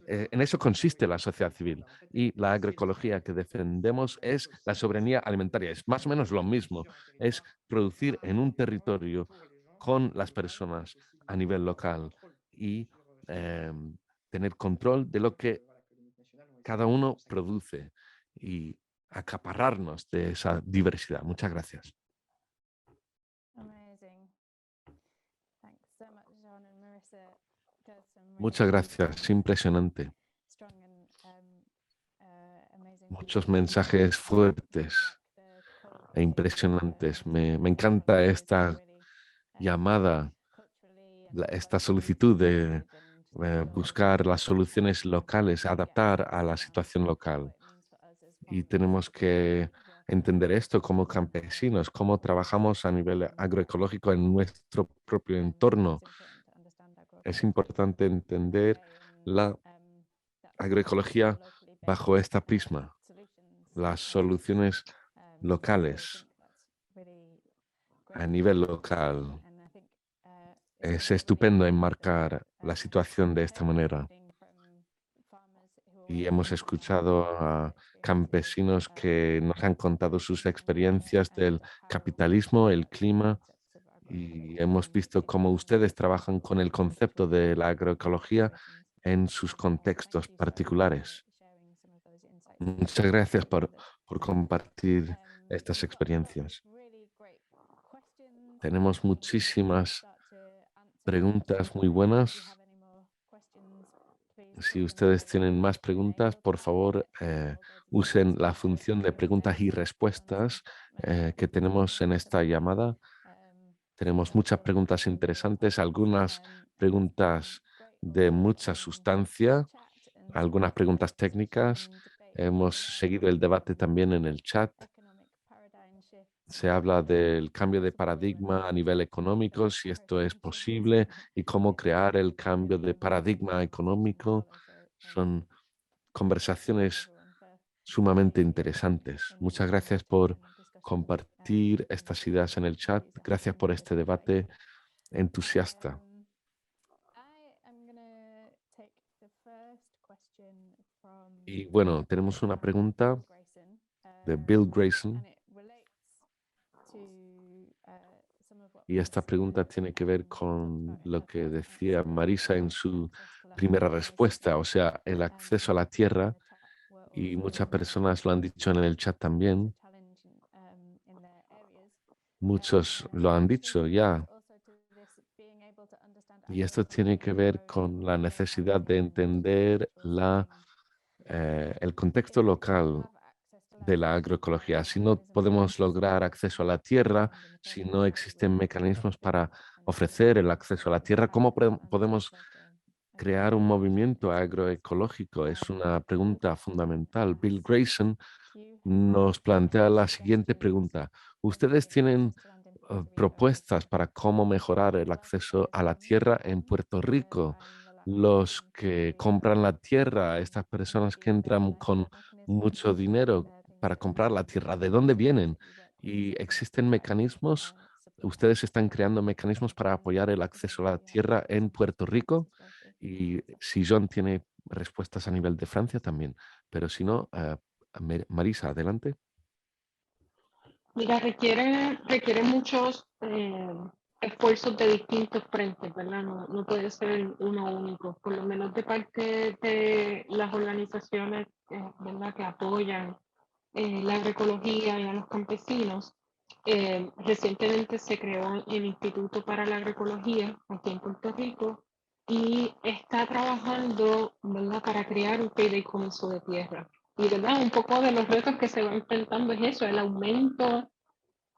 en eso consiste la sociedad civil y la agroecología que defendemos es la soberanía alimentaria. Es más o menos lo mismo, es producir en un territorio con las personas a nivel local y tener control de lo que cada uno produce y acaparrarnos de esa diversidad. Muchas gracias. Amazing. Thanks so much, Jean and Marissa. Got some really Muchas gracias. Impresionante. strong and amazing Muchos feedback. mensajes fuertes e impresionantes. Me encanta esta llamada, esta solicitud de buscar las soluciones locales, adaptar a la situación local. Y tenemos que entender esto como campesinos, cómo trabajamos a nivel agroecológico en nuestro propio entorno. Es importante entender la agroecología bajo esta prisma, las soluciones locales a nivel local. Es estupendo enmarcar la situación de esta manera. Y hemos escuchado a campesinos que nos han contado sus experiencias del capitalismo, el clima, y hemos visto cómo ustedes trabajan con el concepto de la agroecología en sus contextos particulares. Muchas gracias por compartir estas experiencias. Tenemos muchísimas preguntas muy buenas. Si ustedes tienen más preguntas, por favor, usen la función de preguntas y respuestas que tenemos en esta llamada. Tenemos muchas preguntas interesantes, algunas preguntas de mucha sustancia algunas preguntas técnicas. Hemos seguido el debate también en el chat. Se habla del cambio de paradigma a nivel económico, si esto es posible y cómo crear el cambio de paradigma económico. Son conversaciones sumamente interesantes. Muchas gracias por compartir estas ideas en el chat. Gracias por este debate entusiasta. Y bueno, tenemos una pregunta de Bill Grayson. Y esta pregunta tiene que ver con lo que decía Marisa en su primera respuesta, o sea, el acceso a la tierra. Y muchas personas lo han dicho en el chat también. Muchos lo han dicho ya. Y esto tiene que ver con la necesidad de entender el contexto local de la agroecología. Si no podemos lograr acceso a la tierra, si no existen mecanismos para ofrecer el acceso a la tierra, ¿cómo podemos crear un movimiento agroecológico? Es una pregunta fundamental. Bill Grayson nos plantea la siguiente pregunta. ¿Ustedes tienen propuestas para cómo mejorar el acceso a la tierra en Puerto Rico? Los que compran la tierra, estas personas que entran con mucho dinero para comprar la tierra, ¿de dónde vienen? ¿Y existen mecanismos? ¿Ustedes están creando mecanismos para apoyar el acceso a la tierra en Puerto Rico? Y si John tiene respuestas a nivel de Francia también, pero si no, Marisa, adelante. Mira, requiere muchos esfuerzos de distintos frentes, ¿verdad? No puede ser uno único, por lo menos de parte de las organizaciones, ¿verdad?, que apoyan la agroecología y a los campesinos. Recientemente se creó el Instituto para la Agroecología aquí en Puerto Rico y está trabajando, ¿verdad?, para crear un fideicomiso de tierra. Y verdad, un poco de los retos que se va enfrentando es eso, el aumento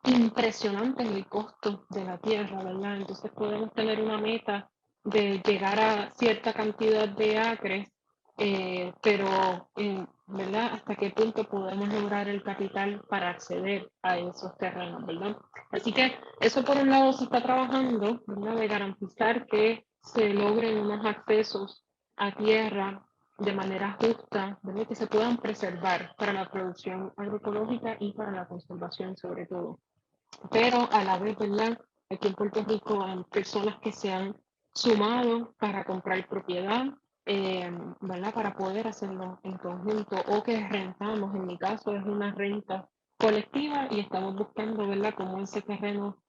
impresionante en el costo de la tierra, ¿verdad? Entonces podemos tener una meta de llegar a cierta cantidad de acres, pero, ¿verdad? ¿Hasta qué punto podemos lograr el capital para acceder a esos terrenos, ¿verdad? Así que eso por un lado se está trabajando, ¿verdad?, de garantizar que se logren unos accesos a tierra de manera justa, ¿verdad?, que se puedan preservar para la producción agroecológica y para la conservación sobre todo. Pero a la vez, ¿verdad?, aquí en Puerto Rico hay personas que se han sumado para comprar propiedad, ¿verdad?, para poder hacerlo en conjunto o que rentamos. En mi caso es una renta colectiva y estamos buscando, ¿verdad?, cómo ese terreno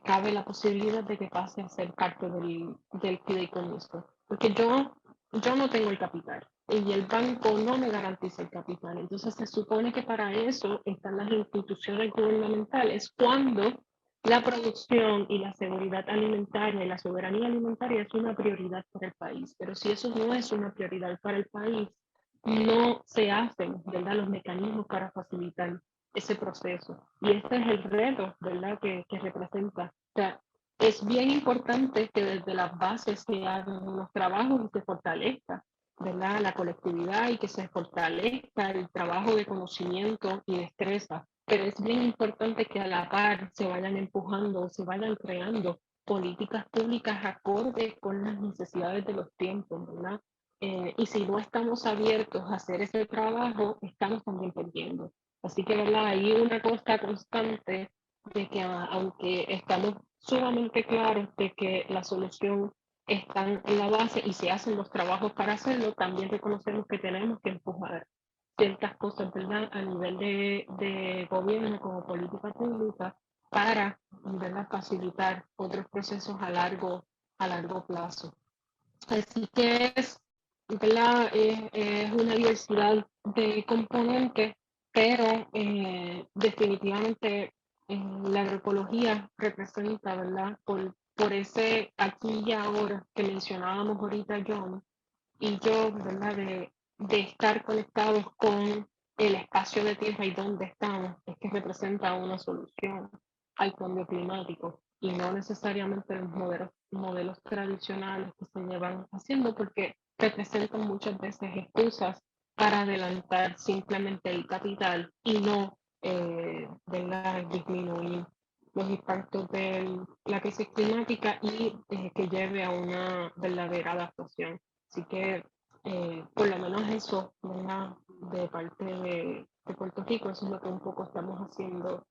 cabe la posibilidad de que pase a ser parte del fideicomiso. Porque yo no tengo el capital y el banco no me garantiza el capital. Entonces se supone que para eso están las instituciones gubernamentales cuando la producción y la seguridad alimentaria y la soberanía alimentaria es una prioridad para el país. Pero si eso no es una prioridad para el país, no se hacen, ¿verdad?, los mecanismos para facilitar ese proceso. Y este es el reto, ¿verdad?, que representa. O sea, es bien importante que desde las bases se hagan los trabajos y se fortalezca, ¿verdad?, la colectividad y que se fortalezca el trabajo de conocimiento y destreza. Pero es bien importante que a la par se vayan empujando, se vayan creando políticas públicas acordes con las necesidades de los tiempos, ¿verdad? Y si no estamos abiertos a hacer ese trabajo, estamos también perdiendo. Así que, ¿verdad?, hay una cosa constante de que aunque estamos sumamente claros de que la solución están en la base y se hacen los trabajos para hacerlo, también reconocemos que tenemos que empujar ciertas cosas, ¿verdad?, a nivel de gobierno como política pública para, ¿verdad?, facilitar otros procesos a largo plazo. Así que ¿verdad?, es una diversidad de componentes, pero definitivamente la agroecología representa, ¿verdad?, por ese aquí y ahora que mencionábamos ahorita John y yo, ¿verdad?, de estar conectados con el espacio de tierra y dónde estamos, es que representa una solución al cambio climático y no necesariamente los modelos tradicionales que se llevan haciendo, porque representan muchas veces excusas para adelantar simplemente el capital y no ¿verdad? Disminuir los impactos de la crisis climática y que lleve a una verdadera adaptación. Así que por lo menos eso, ¿verdad? De parte de Puerto Rico, eso es lo que un poco estamos haciendo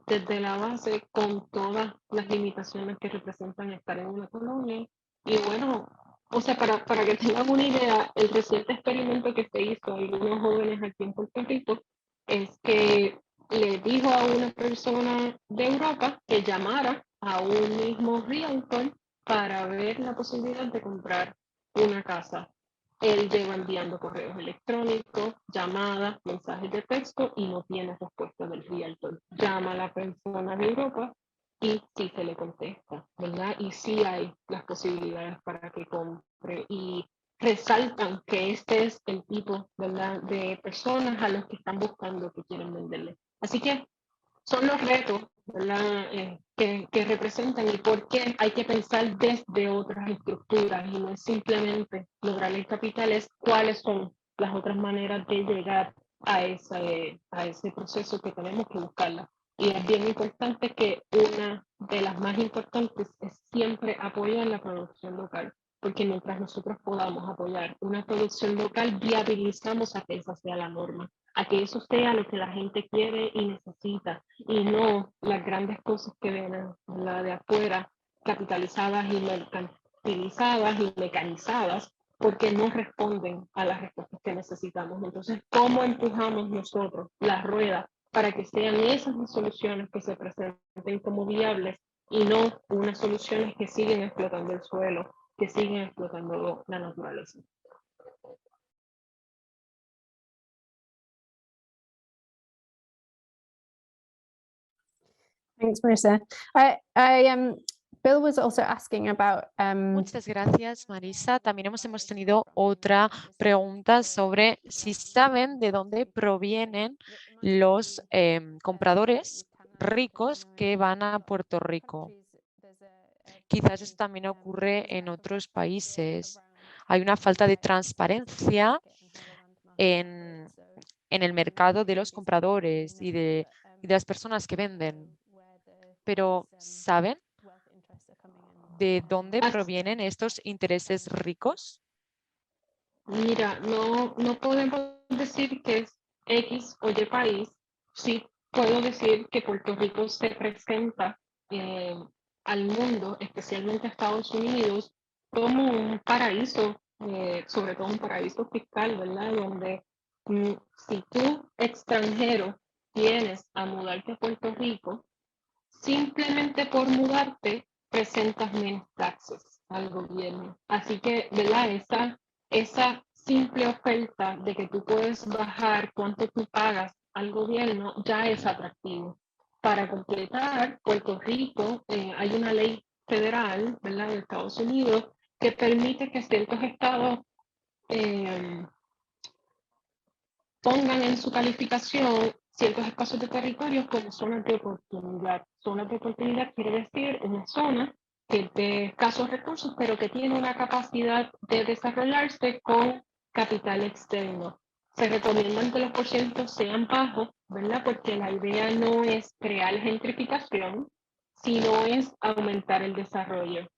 desde la base, con todas las limitaciones que representan estar en una colonia. Y bueno, o sea, para que tengan una idea, el reciente experimento que se hizo a algunos jóvenes aquí en Puerto Rico es que le dijo a una persona de Europa que llamara a un mismo realtor para ver la posibilidad de comprar una casa. Él lleva enviando correos electrónicos, llamadas, mensajes de texto y no tiene respuesta del realtor. Llama a la persona de Europa y sí se le contesta, ¿verdad? Y sí hay las posibilidades para que compre y resaltan que este es el tipo, ¿verdad? De personas a los que están buscando que quieren venderle. Así que son los retos, ¿verdad? Que representan y por qué hay que pensar desde otras estructuras y no es simplemente lograr el capital, es cuáles son las otras maneras de llegar a ese proceso que tenemos que buscarla. Y es bien importante que una de las más importantes es siempre apoyar la producción local, porque mientras nosotros podamos apoyar una producción local, viabilizamos a que esa sea la norma, a que eso sea lo que la gente quiere y necesita, y no las grandes cosas que vienen de afuera, capitalizadas y mercantilizadas y mecanizadas, porque no responden a las respuestas que necesitamos. Entonces, ¿cómo empujamos nosotros la rueda para que sean esas las soluciones que se presenten como viables y no unas soluciones que siguen explotando el suelo, que siguen explotando la naturaleza? Thanks, Marissa. Bill was also asking about. Muchas gracias, Marisa. También hemos tenido otra pregunta sobre si saben de dónde provienen los compradores ricos que van a Puerto Rico. Quizás esto también ocurre en otros países. Hay una falta de transparencia en el mercado de los compradores y de las personas que venden. Pero, ¿saben de dónde provienen estos intereses ricos? Mira, no podemos decir que es X o Y país. Sí puedo decir que Puerto Rico se presenta al mundo, especialmente a Estados Unidos, como un paraíso, sobre todo un paraíso fiscal, ¿verdad? Donde si tú, extranjero, vienes a mudarte a Puerto Rico, simplemente por mudarte, presentas menos taxes al gobierno. Así que, ¿verdad? Esa simple oferta de que tú puedes bajar cuánto tú pagas al gobierno ya es atractivo. Para completar, Puerto Rico, hay una ley federal, ¿verdad? De Estados Unidos que permite que ciertos estados pongan en su calificación ciertos espacios de territorio como zonas de oportunidad. Zonas de oportunidad quiere decir una zona que es de escasos recursos, pero que tiene una capacidad de desarrollarse con capital externo. Se recomiendan que los porcientos sean bajos, ¿verdad? Porque la idea no es crear gentrificación, sino es aumentar el desarrollo.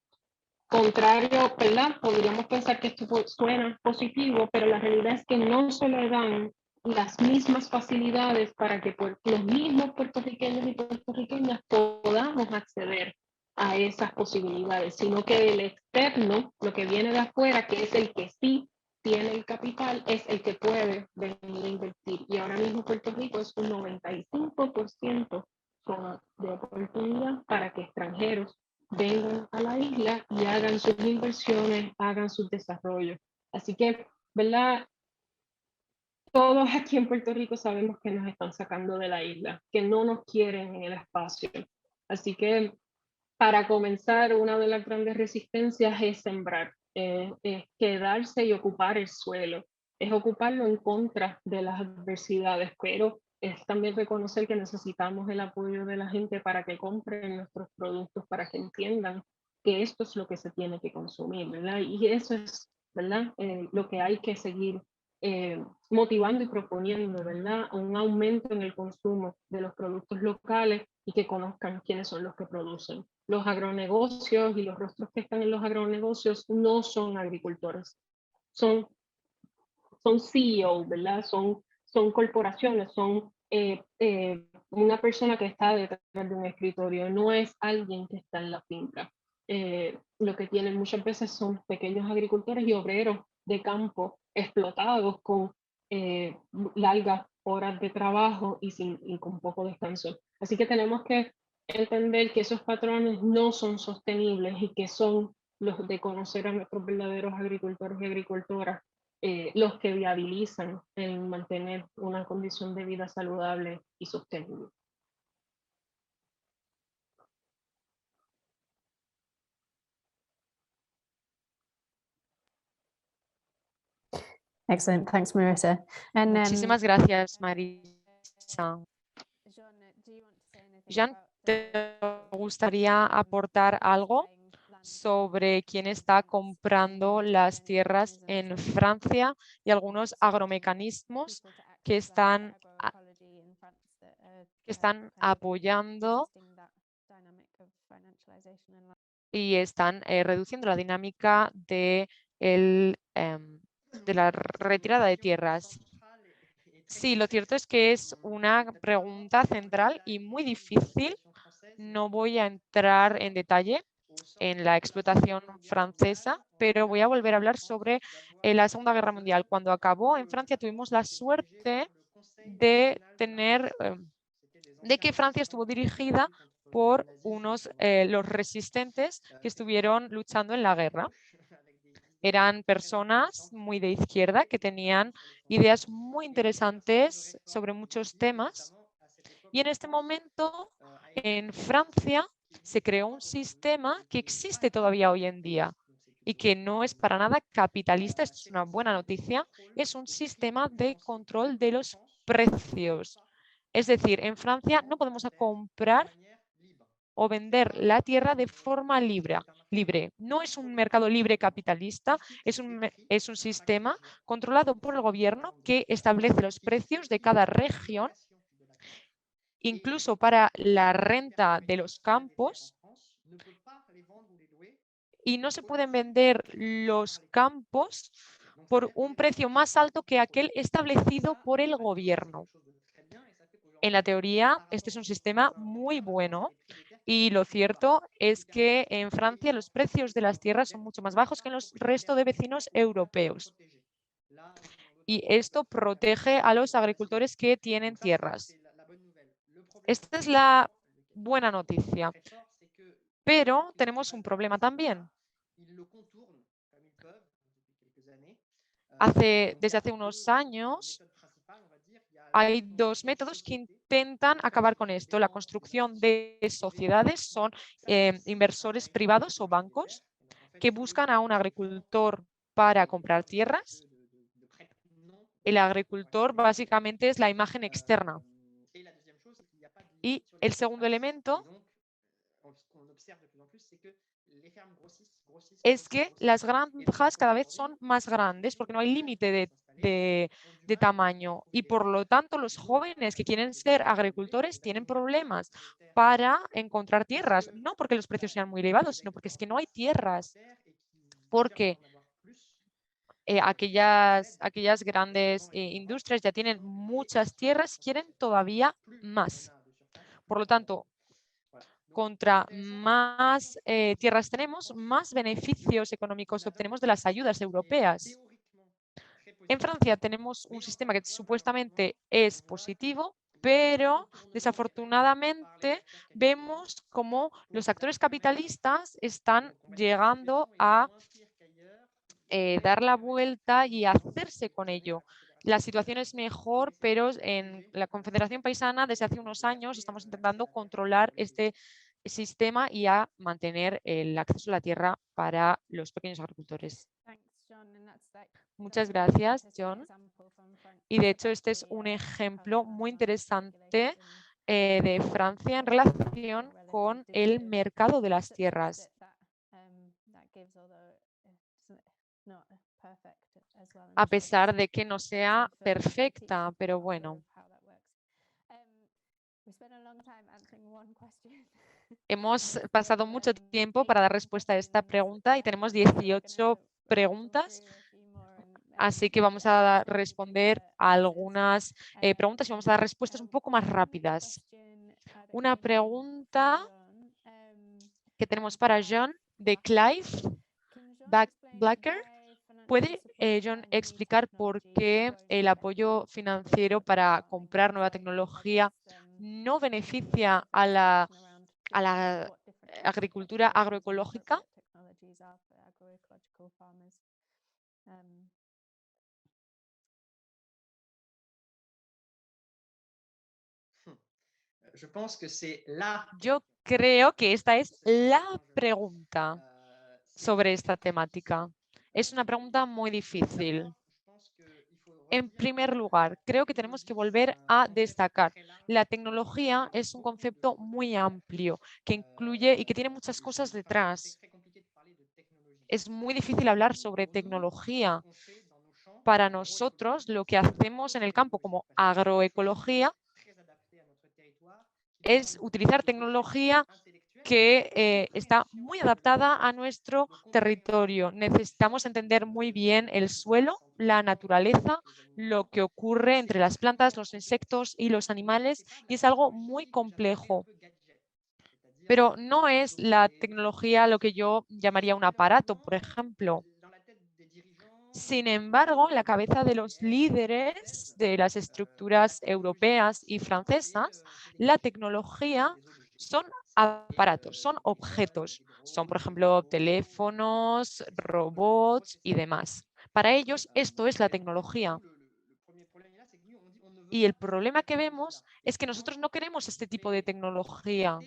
Contrario, ¿verdad? Podríamos pensar que esto suena positivo, pero la realidad es que no se le dan las mismas facilidades para que los mismos puertorriqueños y puertorriqueñas podamos acceder a esas posibilidades, sino que el externo, lo que viene de afuera, que es el que sí tiene el capital, es el que puede venir a invertir. Y ahora mismo Puerto Rico es un 95% zona de oportunidad para que extranjeros vengan a la isla y hagan sus inversiones, hagan sus desarrollos. Así que, ¿verdad? Todos aquí en Puerto Rico sabemos que nos están sacando de la isla, que no nos quieren en el espacio. Así que, para comenzar, una de las grandes resistencias es sembrar, es quedarse y ocupar el suelo, es ocuparlo en contra de las adversidades, pero es también reconocer que necesitamos el apoyo de la gente para que compren nuestros productos, para que entiendan que esto es lo que se tiene que consumir, ¿verdad? Y eso es ¿verdad? Lo que hay que seguir motivando y proponiendo, ¿verdad? Un aumento en el consumo de los productos locales y que conozcan quiénes son los que producen. Los agronegocios y los rostros que están en los agronegocios no son agricultores, son CEO, ¿verdad? Son corporaciones, son una persona que está detrás de un escritorio, no es alguien que está en la finca. Lo que tienen muchas veces son pequeños agricultores y obreros de campo explotados con largas horas de trabajo y con poco descanso. Así que tenemos que entender que esos patrones no son sostenibles y que son los de conocer a nuestros verdaderos agricultores y agricultoras los que viabilizan el mantener una condición de vida saludable y sostenible. Excellent, thanks, Marissa. And Muchísimas gracias, Marisa. Jean, ¿te gustaría aportar algo sobre quién está comprando las tierras en Francia y algunos agromecanismos que están apoyando y están reduciendo la dinámica de la retirada de tierras? Sí, lo cierto es que es una pregunta central y muy difícil. No voy a entrar en detalle en la explotación francesa, pero voy a volver a hablar sobre la Segunda Guerra Mundial. Cuando acabó en Francia tuvimos la suerte de tener, de que Francia estuvo dirigida por los resistentes que estuvieron luchando en la guerra. Eran personas muy de izquierda que tenían ideas muy interesantes sobre muchos temas. Y en este momento, en Francia, se creó un sistema que existe todavía hoy en día y que no es para nada capitalista. Esto es una buena noticia. Es un sistema de control de los precios. Es decir, en Francia no podemos comprar o vender la tierra de forma libre. No es un mercado libre capitalista, es un sistema controlado por el gobierno que establece los precios de cada región, incluso para la renta de los campos, y no se pueden vender los campos por un precio más alto que aquel establecido por el gobierno. En la teoría, este es un sistema muy bueno y lo cierto es que en Francia los precios de las tierras son mucho más bajos que en los resto de vecinos europeos. Y esto protege a los agricultores que tienen tierras. Esta es la buena noticia. Pero tenemos un problema también. Desde hace unos años hay dos métodos que intentan acabar con esto. La construcción de sociedades son inversores privados o bancos que buscan a un agricultor para comprar tierras. El agricultor básicamente es la imagen externa. Y el segundo elemento es que las granjas cada vez son más grandes porque no hay límite de tamaño y por lo tanto los jóvenes que quieren ser agricultores tienen problemas para encontrar tierras, no porque los precios sean muy elevados, sino porque es que no hay tierras, porque aquellas grandes industrias ya tienen muchas tierras y quieren todavía más. Por lo tanto, contra más tierras tenemos, más beneficios económicos obtenemos de las ayudas europeas. En Francia tenemos un sistema que supuestamente es positivo, pero desafortunadamente vemos cómo los actores capitalistas están llegando a dar la vuelta y hacerse con ello. La situación es mejor, pero en la Confederación Paisana desde hace unos años estamos intentando controlar este sistema y a mantener el acceso a la tierra para los pequeños agricultores. Muchas gracias, John. Y de hecho este es un ejemplo muy interesante de Francia en relación con el mercado de las tierras. a pesar de que no sea perfecta, pero bueno. Hemos pasado mucho tiempo para dar respuesta a esta pregunta y tenemos 18 preguntas, así que vamos a responder a algunas preguntas y vamos a dar respuestas un poco más rápidas. Una pregunta que tenemos para John de Clive Blacker. ¿Puede John explicar por qué el apoyo financiero para comprar nueva tecnología no beneficia a la agricultura agroecológica? Yo creo que esta es la pregunta sobre esta temática. Es una pregunta muy difícil. En primer lugar, creo que tenemos que volver a destacar. La tecnología es un concepto muy amplio que incluye y que tiene muchas cosas detrás. Es muy difícil hablar sobre tecnología. Para nosotros, lo que hacemos en el campo como agroecología es utilizar tecnología que está muy adaptada a nuestro territorio. Necesitamos entender muy bien el suelo, la naturaleza, lo que ocurre entre las plantas, los insectos y los animales, y es algo muy complejo. Pero no es la tecnología lo que yo llamaría un aparato, por ejemplo. Sin embargo, en la cabeza de los líderes de las estructuras europeas y francesas, la tecnología son aparatos, son objetos. Son, por ejemplo, teléfonos, robots y demás. Para ellos, esto es la tecnología. Y el problema que vemos es que nosotros no queremos este tipo de tecnología.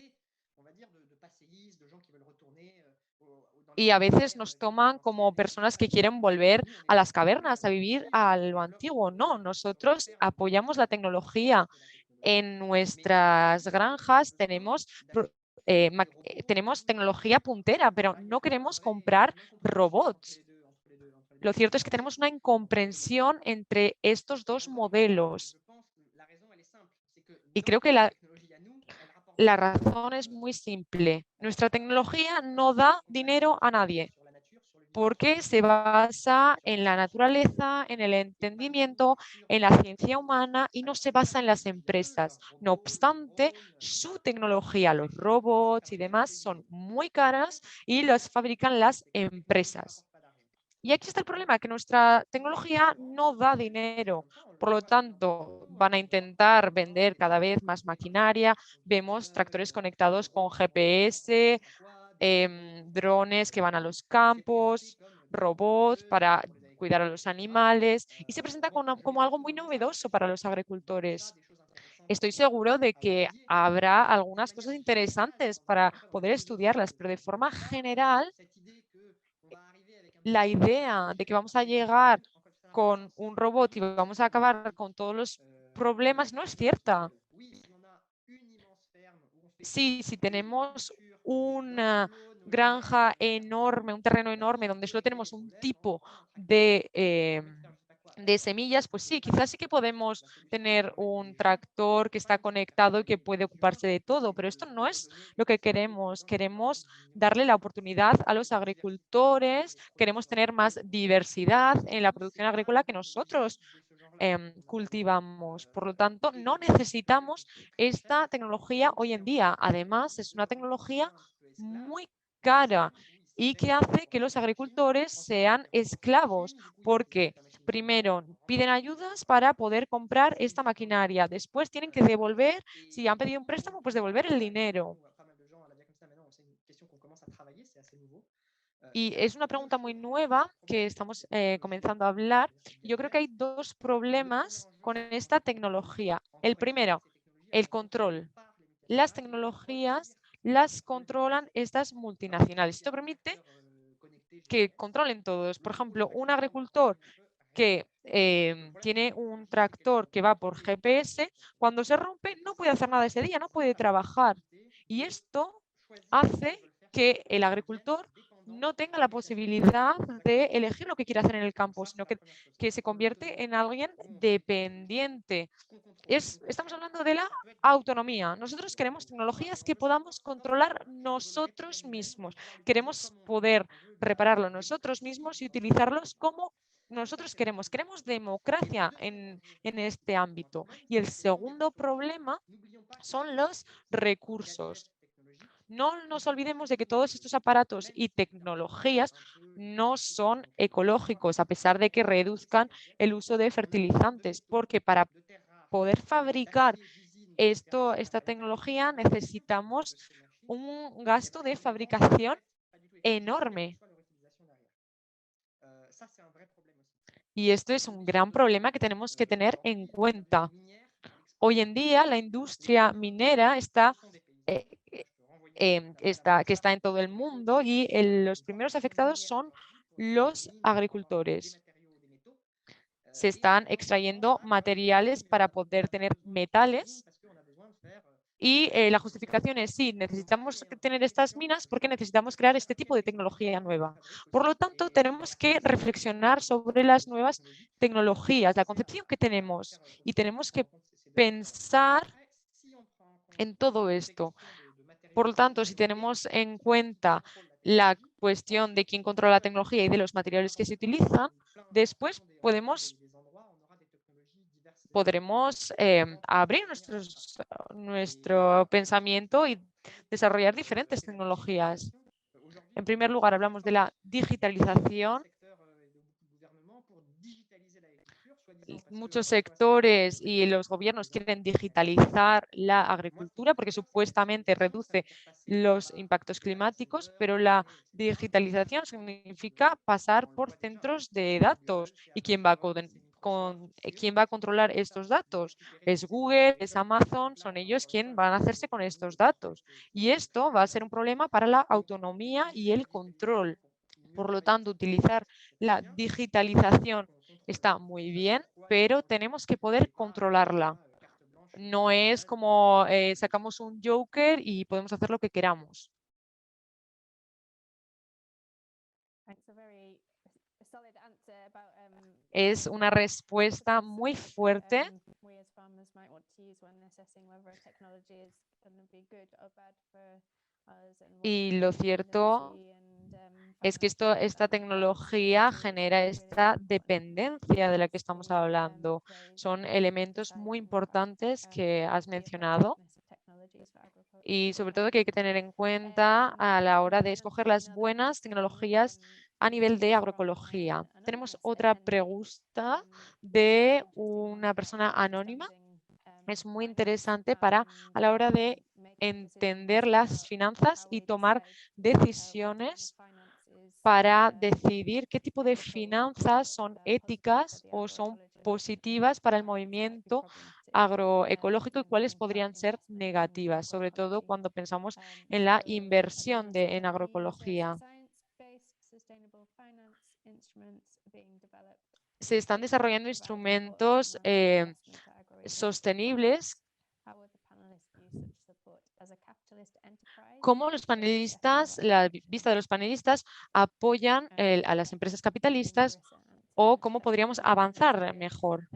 Y a veces nos toman como personas que quieren volver a las cavernas, a vivir a lo antiguo. No, nosotros apoyamos la tecnología. En nuestras granjas tenemos tecnología puntera, pero no queremos comprar robots. Lo cierto es que tenemos una incomprensión entre estos dos modelos. Y creo que la razón es muy simple. Nuestra tecnología no da dinero a nadie porque se basa en la naturaleza, en el entendimiento, en la ciencia humana y no se basa en las empresas. No obstante, su tecnología, los robots y demás, son muy caras y las fabrican las empresas. Y aquí está el problema, que nuestra tecnología no da dinero. Por lo tanto, van a intentar vender cada vez más maquinaria. Vemos tractores conectados con GPS, drones que van a los campos, robots para cuidar a los animales y se presenta como algo muy novedoso para los agricultores. Estoy seguro de que habrá algunas cosas interesantes para poder estudiarlas, pero de forma general, la idea de que vamos a llegar con un robot y vamos a acabar con todos los problemas no es cierta. Sí, si tenemos una granja enorme, un terreno enorme donde solo tenemos un tipo de semillas, pues sí, quizás sí que podemos tener un tractor que está conectado y que puede ocuparse de todo, pero esto no es lo que queremos. Queremos darle la oportunidad a los agricultores, queremos tener más diversidad en la producción agrícola que nosotros cultivamos. Por lo tanto, no necesitamos esta tecnología hoy en día. Además, es una tecnología muy cara y que hace que los agricultores sean esclavos, porque primero piden ayudas para poder comprar esta maquinaria, después tienen que devolver, si han pedido un préstamo, pues devolver el dinero. Y es una pregunta muy nueva que estamos comenzando a hablar. Yo creo que hay dos problemas con esta tecnología. El primero, el control. Las tecnologías las controlan estas multinacionales. Esto permite que controlen todos. Por ejemplo, un agricultor que tiene un tractor que va por GPS, cuando se rompe no puede hacer nada ese día, no puede trabajar. Y esto hace que el agricultor no tenga la posibilidad de elegir lo que quiere hacer en el campo, sino que se convierte en alguien dependiente. Estamos hablando de la autonomía. Nosotros queremos tecnologías que podamos controlar nosotros mismos. Queremos poder repararlo nosotros mismos y utilizarlos como nosotros queremos. Queremos democracia en este ámbito. Y el segundo problema son los recursos. No nos olvidemos de que todos estos aparatos y tecnologías no son ecológicos, a pesar de que reduzcan el uso de fertilizantes, porque para poder fabricar esta tecnología necesitamos un gasto de fabricación enorme. Y esto es un gran problema que tenemos que tener en cuenta. Hoy en día la industria minera que está en todo el mundo y los primeros afectados son los agricultores. Se están extrayendo materiales para poder tener metales y la justificación es sí, necesitamos tener estas minas porque necesitamos crear este tipo de tecnología nueva. Por lo tanto, tenemos que reflexionar sobre las nuevas tecnologías, la concepción que tenemos y tenemos que pensar en todo esto. Por lo tanto, si tenemos en cuenta la cuestión de quién controla la tecnología y de los materiales que se utilizan, después podremos abrir nuestro pensamiento y desarrollar diferentes tecnologías. En primer lugar, hablamos de la digitalización. Muchos sectores y los gobiernos quieren digitalizar la agricultura porque supuestamente reduce los impactos climáticos, pero la digitalización significa pasar por centros de datos. ¿Y quién va a controlar estos datos? Es Google, es Amazon, son ellos quienes van a hacerse con estos datos. Y esto va a ser un problema para la autonomía y el control. Por lo tanto, utilizar la digitalización está muy bien, pero tenemos que poder controlarla. No es como sacamos un Joker y podemos hacer lo que queramos. Es una respuesta muy fuerte. Y lo cierto es que esta tecnología genera esta dependencia de la que estamos hablando. Son elementos muy importantes que has mencionado y sobre todo que hay que tener en cuenta a la hora de escoger las buenas tecnologías a nivel de agroecología. Tenemos otra pregunta de una persona anónima. Es muy interesante a la hora de entender las finanzas y tomar decisiones para decidir qué tipo de finanzas son éticas o son positivas para el movimiento agroecológico y cuáles podrían ser negativas, sobre todo cuando pensamos en la inversión en agroecología. Se están desarrollando instrumentos sostenibles. ¿Cómo los panelistas, la vista de los panelistas, apoyan a las empresas capitalistas o cómo podríamos avanzar mejor?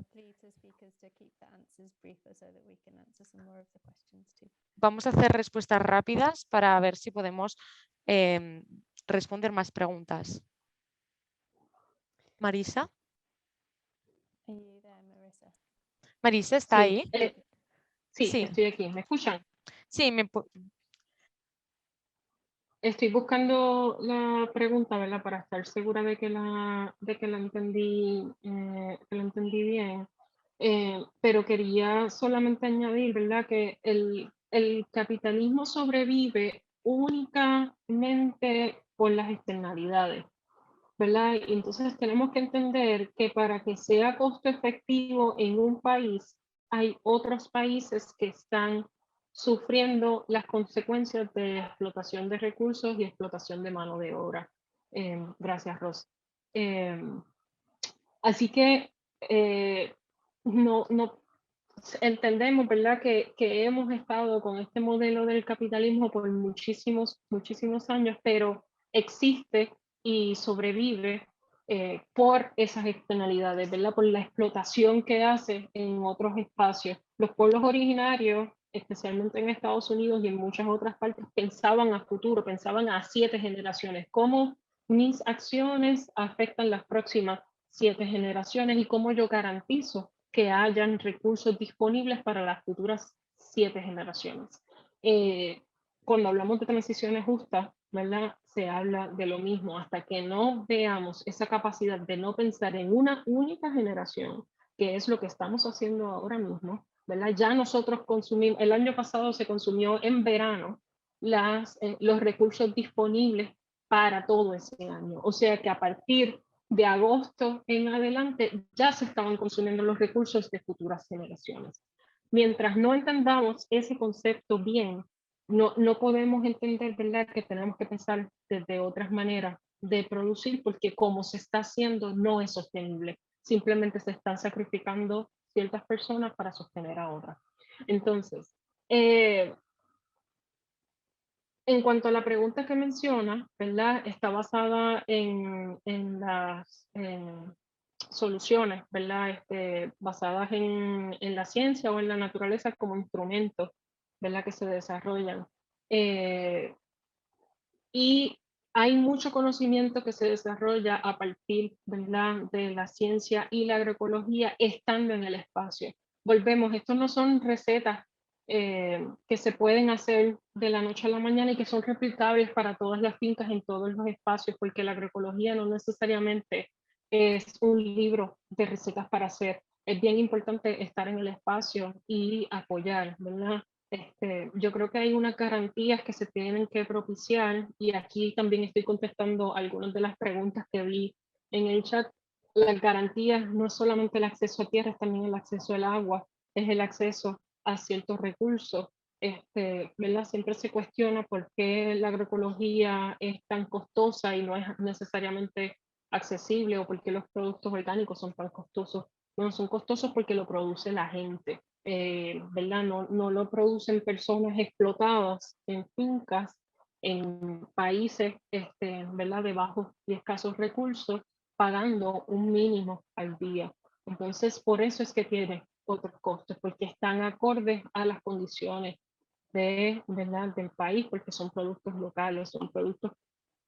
Vamos a hacer respuestas rápidas para ver si podemos responder más preguntas. Marisa. Marisa, ¿está ahí? Sí, estoy aquí. ¿Me escuchan? Sí, Estoy buscando la pregunta, ¿verdad? Para estar segura de que la entendí, bien. Pero quería solamente añadir, ¿verdad? Que el capitalismo sobrevive únicamente por las externalidades, ¿verdad? Y entonces tenemos que entender que para que sea costo efectivo en un país, hay otros países que están sufriendo las consecuencias de explotación de recursos y explotación de mano de obra. Gracias, Ros. Así que no entendemos, ¿verdad? Que hemos estado con este modelo del capitalismo por muchísimos años, pero existe y sobrevive por esas externalidades, ¿verdad? Por la explotación que hace en otros espacios. Los pueblos originarios, especialmente en Estados Unidos y en muchas otras partes, pensaban a futuro, pensaban a 7 generaciones, cómo mis acciones afectan las próximas 7 generaciones y cómo yo garantizo que hayan recursos disponibles para las futuras 7 generaciones. Cuando hablamos de transiciones justas, ¿verdad? Se habla de lo mismo, hasta que no veamos esa capacidad de no pensar en una única generación, que es lo que estamos haciendo ahora mismo, ¿verdad? Ya nosotros consumimos, el año pasado se consumió en verano los recursos disponibles para todo ese año. O sea que a partir de agosto en adelante ya se estaban consumiendo los recursos de futuras generaciones. Mientras no entendamos ese concepto bien, no podemos entender, ¿verdad?, que tenemos que pensar desde otras maneras de producir, porque como se está haciendo no es sostenible. Simplemente se están sacrificando ciertas personas para sostener a otras. Entonces, en cuanto a la pregunta que menciona, ¿verdad?, está basada en las soluciones, ¿verdad?, basadas en la ciencia o en la naturaleza como instrumentos, ¿verdad?, que se desarrollan. Y hay mucho conocimiento que se desarrolla a partir, ¿verdad?, de la ciencia y la agroecología estando en el espacio. Volvemos, estos no son recetas que se pueden hacer de la noche a la mañana y que son replicables para todas las fincas en todos los espacios, porque la agroecología no necesariamente es un libro de recetas para hacer. Es bien importante estar en el espacio y apoyar, ¿verdad? Yo creo que hay unas garantías que se tienen que propiciar y aquí también estoy contestando algunas de las preguntas que vi en el chat. Las garantías no es solamente el acceso a tierra, es también el acceso al agua, es el acceso a ciertos recursos. ¿Verdad? Siempre se cuestiona por qué la agroecología es tan costosa y no es necesariamente accesible o por qué los productos orgánicos son tan costosos. Bueno, son costosos porque lo produce la gente. ¿Verdad? No lo producen personas explotadas en fincas, en países, ¿verdad?, de bajos y escasos recursos, pagando un mínimo al día. Entonces, por eso es que tiene otros costos, porque están acordes a las condiciones ¿verdad?, del país, porque son productos locales, son productos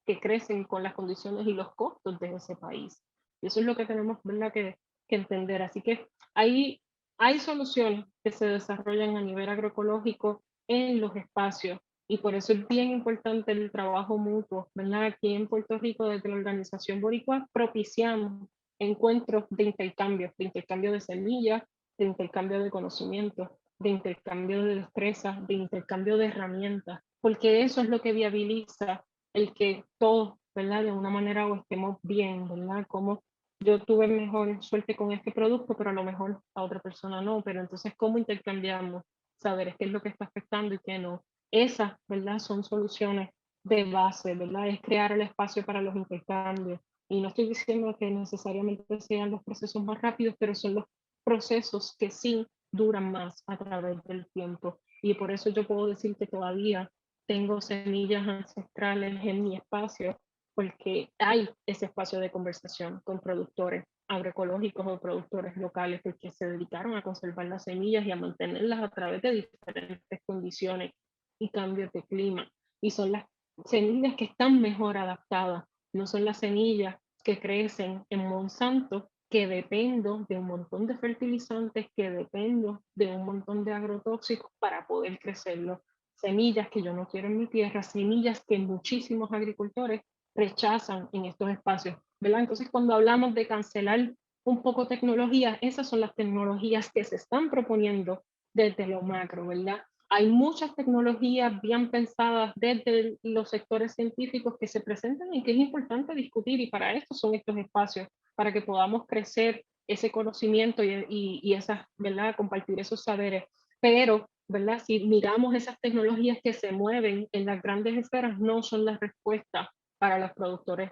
que crecen con las condiciones y los costos de ese país. Y eso es lo que tenemos, ¿verdad?, que entender. Así que hay soluciones que se desarrollan a nivel agroecológico en los espacios y por eso es bien importante el trabajo mutuo, ¿verdad? Aquí en Puerto Rico, desde la organización Boricua, propiciamos encuentros de intercambio de semillas, de intercambio de conocimientos, de intercambio de destrezas, de intercambio de herramientas, porque eso es lo que viabiliza el que todos, ¿verdad?, de una manera o estemos bien, ¿verdad? Como yo tuve mejor suerte con este producto, pero a lo mejor a otra persona no, pero entonces, ¿cómo intercambiamos saberes qué es lo que está afectando y qué no? Esas, ¿verdad?, son soluciones de base, ¿verdad? Es crear el espacio para los intercambios. Y no estoy diciendo que necesariamente sean los procesos más rápidos, pero son los procesos que sí duran más a través del tiempo. Y por eso yo puedo decir que todavía tengo semillas ancestrales en mi espacio, porque hay ese espacio de conversación con productores agroecológicos o productores locales, porque se dedicaron a conservar las semillas y a mantenerlas a través de diferentes condiciones y cambios de clima. Y son las semillas que están mejor adaptadas, no son las semillas que crecen en Monsanto, que dependo de un montón de fertilizantes, que dependo de un montón de agrotóxicos para poder crecerlo. Semillas que yo no quiero en mi tierra, semillas que muchísimos agricultores rechazan en estos espacios, ¿verdad? Entonces, cuando hablamos de cancelar un poco tecnologías, esas son las tecnologías que se están proponiendo desde lo macro, ¿verdad? Hay muchas tecnologías bien pensadas desde los sectores científicos que se presentan y que es importante discutir, y para esto son estos espacios, para que podamos crecer ese conocimiento y esas, ¿verdad?, compartir esos saberes. Pero, ¿verdad?, si miramos esas tecnologías que se mueven en las grandes esferas, no son la respuesta para los productores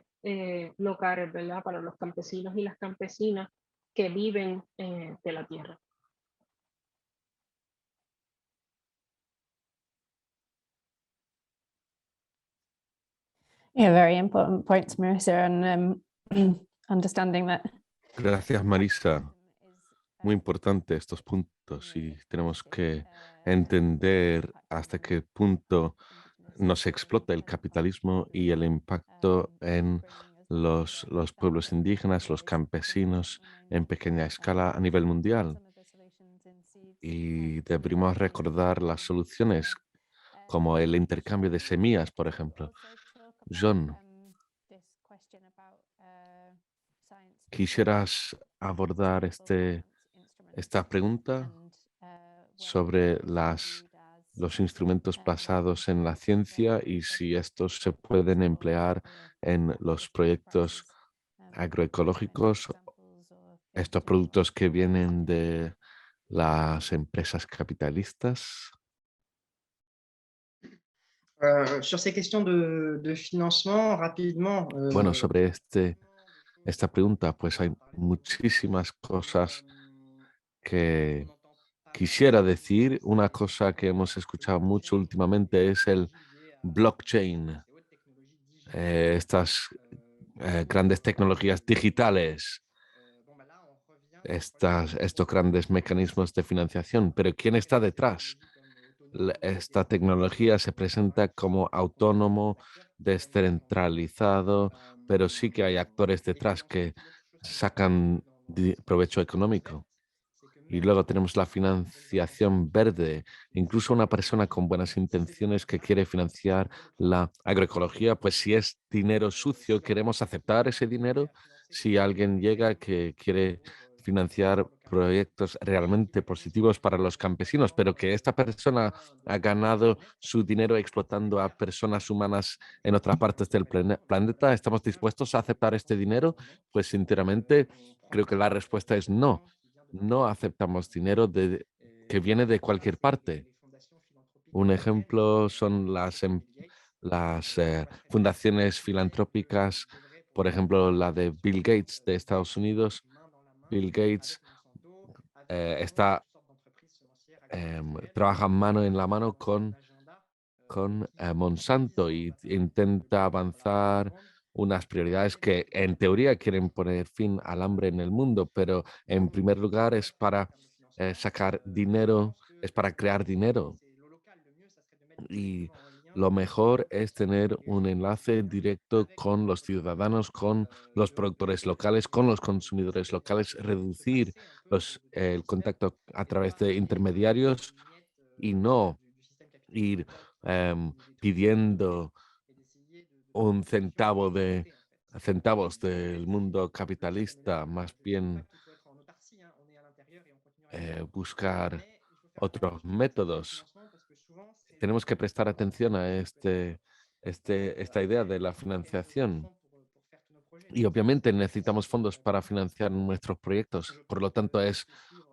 locales, ¿verdad?, para los campesinos y las campesinas que viven de la tierra. Yeah, very important points, Marisa, and understanding that. Gracias, Marisa. Muy importante estos puntos y tenemos que entender hasta qué punto nos explota el capitalismo y el impacto en los pueblos indígenas, los campesinos en pequeña escala a nivel mundial. Y deberíamos recordar las soluciones como el intercambio de semillas, por ejemplo. John, ¿quisieras abordar esta pregunta sobre los instrumentos basados en la ciencia y si estos se pueden emplear en los proyectos agroecológicos, estos productos que vienen de las empresas capitalistas? Sur ces questions de financement, rapidement. Bueno, sobre esta pregunta, pues hay muchísimas cosas que quisiera decir. Una cosa que hemos escuchado mucho últimamente es el blockchain, estas grandes tecnologías digitales, estos grandes mecanismos de financiación. Pero ¿quién está detrás? Esta tecnología se presenta como autónomo, descentralizado, pero sí que hay actores detrás que sacan provecho económico. Y luego tenemos la financiación verde. Incluso una persona con buenas intenciones que quiere financiar la agroecología, pues si es dinero sucio, queremos aceptar ese dinero. Si alguien llega que quiere financiar proyectos realmente positivos para los campesinos, pero que esta persona ha ganado su dinero explotando a personas humanas en otras partes del planeta, ¿estamos dispuestos a aceptar este dinero? Pues sinceramente creo que la respuesta es no. No aceptamos dinero que viene de cualquier parte. Un ejemplo son las fundaciones filantrópicas, por ejemplo, la de Bill Gates de Estados Unidos. Bill Gates trabaja mano en la mano con Monsanto y intenta avanzar unas prioridades que en teoría quieren poner fin al hambre en el mundo, pero en primer lugar es para sacar dinero, es para crear dinero. Y lo mejor es tener un enlace directo con los ciudadanos, con los productores locales, con los consumidores locales, reducir el contacto a través de intermediarios y no ir pidiendo un centavos del mundo capitalista, más bien buscar otros métodos. Tenemos que prestar atención a esta idea de la financiación. Y obviamente necesitamos fondos para financiar nuestros proyectos. Por lo tanto, es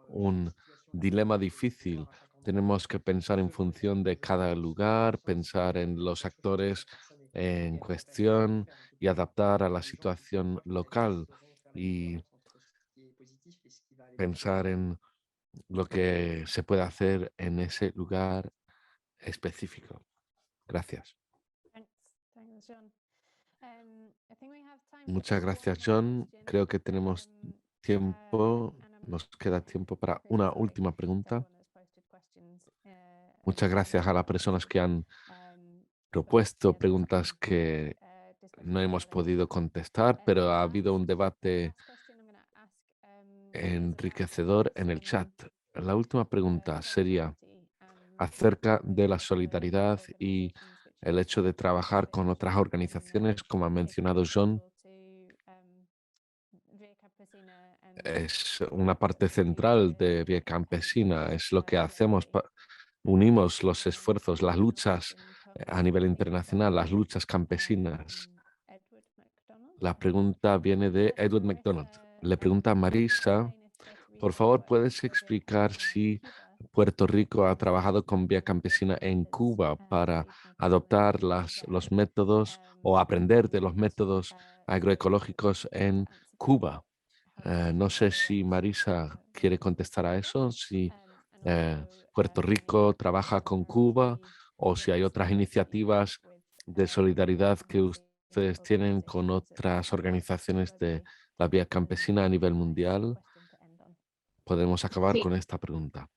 un dilema difícil. Tenemos que pensar en función de cada lugar, pensar en los actores en cuestión y adaptar a la situación local y pensar en lo que se puede hacer en ese lugar específico. Gracias. Muchas gracias, John. Creo que tenemos tiempo, nos queda tiempo para una última pregunta. Muchas gracias a las personas que han propuesto preguntas que no hemos podido contestar, pero ha habido un debate enriquecedor en el chat. La última pregunta sería acerca de la solidaridad y el hecho de trabajar con otras organizaciones, como ha mencionado John. Es una parte central de Vía Campesina, es lo que hacemos, unimos los esfuerzos, las luchas a nivel internacional, las luchas campesinas. La pregunta viene de Edward MacDonald. Le pregunta a Marisa, por favor, ¿puedes explicar si Puerto Rico ha trabajado con Vía Campesina en Cuba para adoptar los métodos o aprender de los métodos agroecológicos en Cuba? No sé si Marisa quiere contestar a eso, si Puerto Rico trabaja con Cuba o si hay otras iniciativas de solidaridad que usted ustedes tienen con otras organizaciones de la vía campesina a nivel mundial. Podemos acabar Sí. con esta pregunta.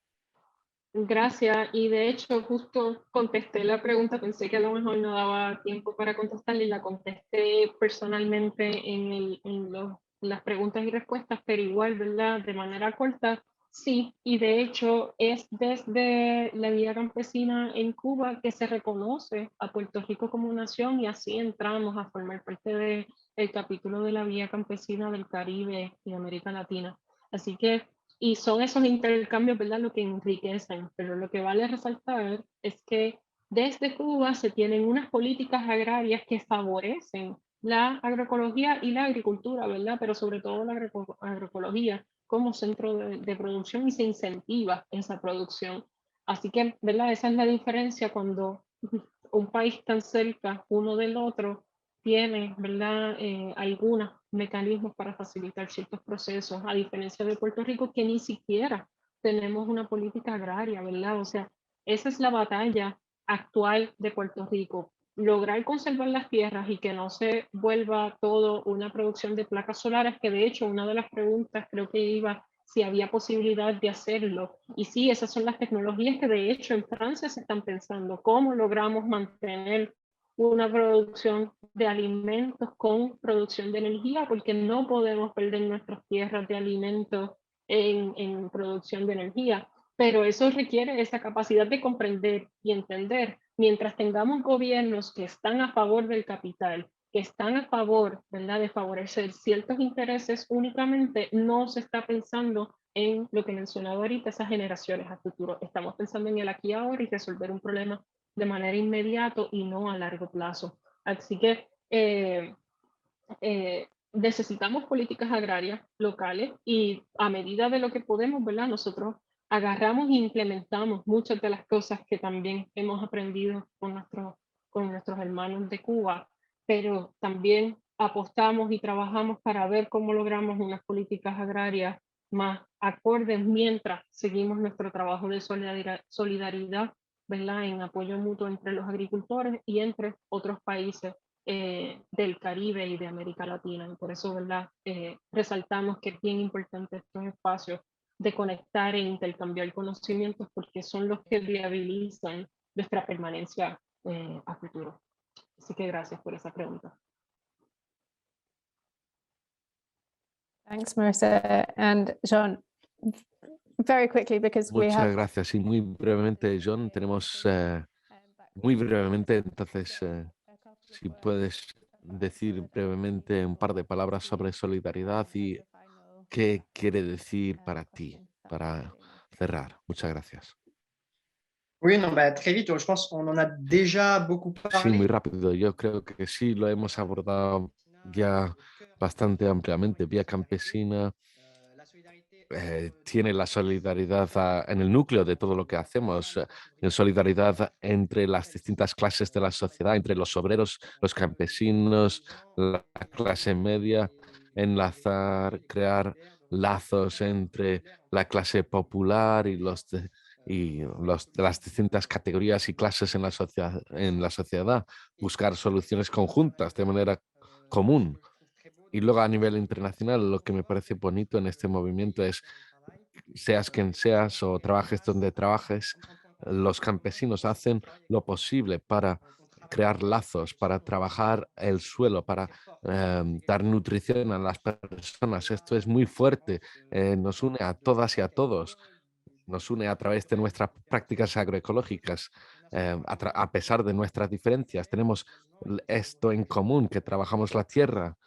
Gracias. Y de hecho, justo contesté la pregunta, pensé que a lo mejor no daba tiempo para contestarla y la contesté personalmente en las preguntas y respuestas, pero igual, ¿verdad? De manera corta, sí. Y de hecho, es desde la Vía Campesina en Cuba que se reconoce a Puerto Rico como nación y así entramos a formar parte del capítulo de la Vía Campesina del Caribe y América Latina. Así que y son esos intercambios, ¿verdad?, lo que enriquecen, pero lo que vale resaltar es que desde Cuba se tienen unas políticas agrarias que favorecen la agroecología y la agricultura, ¿verdad?, pero sobre todo la agroecología como centro de producción y se incentiva esa producción. Así que, ¿verdad?, esa es la diferencia cuando un país tan cerca uno del otro tiene, ¿verdad?, algunos mecanismos para facilitar ciertos procesos, a diferencia de Puerto Rico, que ni siquiera tenemos una política agraria, ¿verdad? O sea, esa es la batalla actual de Puerto Rico, lograr conservar las tierras y que no se vuelva todo una producción de placas solares, que de hecho una de las preguntas creo que iba si había posibilidad de hacerlo. Y sí, esas son las tecnologías que de hecho en Francia se están pensando, cómo logramos mantener una producción de alimentos con producción de energía, porque no podemos perder nuestras tierras de alimentos en producción de energía. Pero eso requiere esa capacidad de comprender y entender. Mientras tengamos gobiernos que están a favor del capital, que están a favor, ¿verdad?, de favorecer ciertos intereses únicamente, no se está pensando en lo que mencionaba ahorita, esas generaciones a futuro. Estamos pensando en el aquí y ahora y resolver un problema de manera inmediata y no a largo plazo. Así que necesitamos políticas agrarias locales y a medida de lo que podemos, ¿verdad?, nosotros agarramos e implementamos muchas de las cosas que también hemos aprendido con nuestros hermanos de Cuba, pero también apostamos y trabajamos para ver cómo logramos unas políticas agrarias más acordes mientras seguimos nuestro trabajo de solidaridad, ¿verdad?, en apoyo mutuo entre los agricultores y entre otros países del Caribe y de América Latina. Y por eso, ¿verdad?, resaltamos que es bien importante estos espacios de conectar e intercambiar conocimientos porque son los que viabilizan nuestra permanencia a futuro. Así que gracias por esa pregunta. Thanks, Marissa. And Jean, very quickly, because we Muchas have... gracias. Y muy brevemente, John, tenemos muy brevemente, entonces, si puedes decir brevemente un par de palabras sobre solidaridad y qué quiere decir para ti, para cerrar. Muchas gracias. Oui, non, bah, très vite, je pense qu'on en a déjà beaucoup Sí, muy parlé. rápido. Yo creo que sí, lo hemos abordado ya bastante ampliamente. Vía Campesina tiene la solidaridad en el núcleo de todo lo que hacemos, en solidaridad entre las distintas clases de la sociedad, entre los obreros, los campesinos, la clase media, enlazar, crear lazos entre la clase popular y los de las distintas categorías y clases en la sociedad, buscar soluciones conjuntas de manera común. Y luego a nivel internacional, lo que me parece bonito en este movimiento es, seas quien seas o trabajes donde trabajes, los campesinos hacen lo posible para crear lazos, para trabajar el suelo, para dar nutrición a las personas. Esto es muy fuerte, nos une a todas y a todos, nos une a través de nuestras prácticas agroecológicas, a pesar de nuestras diferencias. Tenemos esto en común, que trabajamos la tierra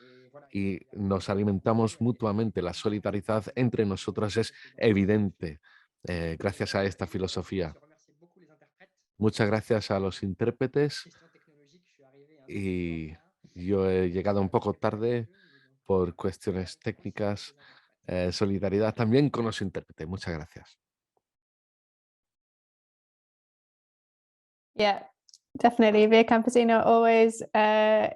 y nos alimentamos mutuamente. La solidaridad entre nosotros es evidente gracias a esta filosofía. Muchas gracias a los intérpretes y yo he llegado un poco tarde por cuestiones técnicas. Solidaridad también con los intérpretes. Muchas gracias. Yeah, definitely. Via Campesina always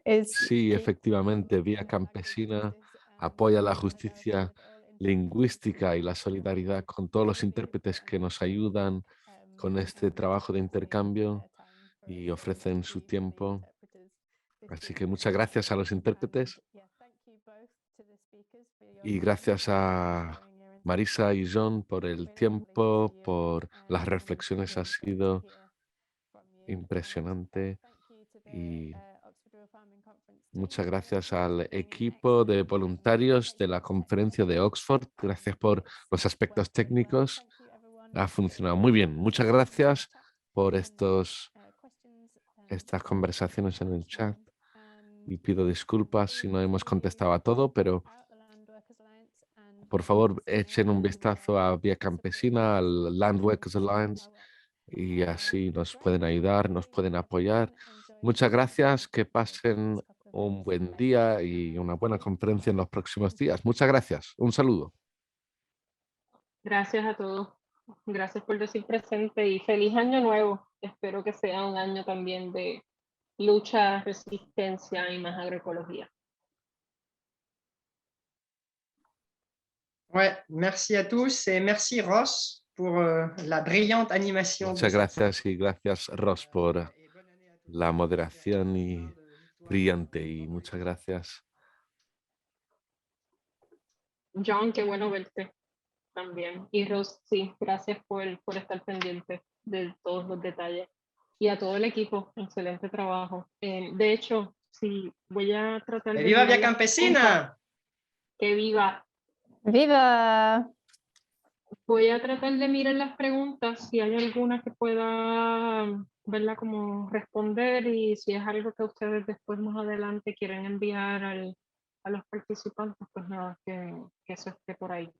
is... Sí, efectivamente, Vía Campesina apoya la justicia lingüística y la solidaridad con todos los intérpretes que nos ayudan con este trabajo de intercambio y ofrecen su tiempo Así que muchas gracias a los intérpretes y gracias a Marisa y John por el tiempo, por las reflexiones. Ha sido impresionante y muchas gracias al equipo de voluntarios de la conferencia de Oxford. Gracias por los aspectos técnicos. Ha funcionado muy bien. Muchas gracias por estas conversaciones en el chat y pido disculpas si no hemos contestado a todo, pero por favor echen un vistazo a Vía Campesina, al Land Workers Alliance, y así nos pueden ayudar, nos pueden apoyar. Muchas gracias, que pasen un buen día y una buena conferencia en los próximos días. Muchas gracias. Un saludo. Gracias a todos. Gracias por decir presente y feliz año nuevo. Espero que sea un año también de lucha, resistencia y más agroecología. Ouais, merci à tous et merci Ross pour la brillante animation. Muchas gracias y gracias Ross por la moderación y brillante, y muchas gracias. John, qué bueno verte también. Y Ross, sí, gracias por estar pendiente de todos los detalles. Y a todo el equipo, excelente trabajo. De hecho, sí, voy a tratar de... ¡Viva Vía mirar las preguntas. Campesina! ¡Que viva! Viva! Voy a tratar de mirar las preguntas, si hay alguna que pueda, verla como responder, y si es algo que ustedes después más adelante quieren enviar a los participantes, pues nada, que eso esté por ahí.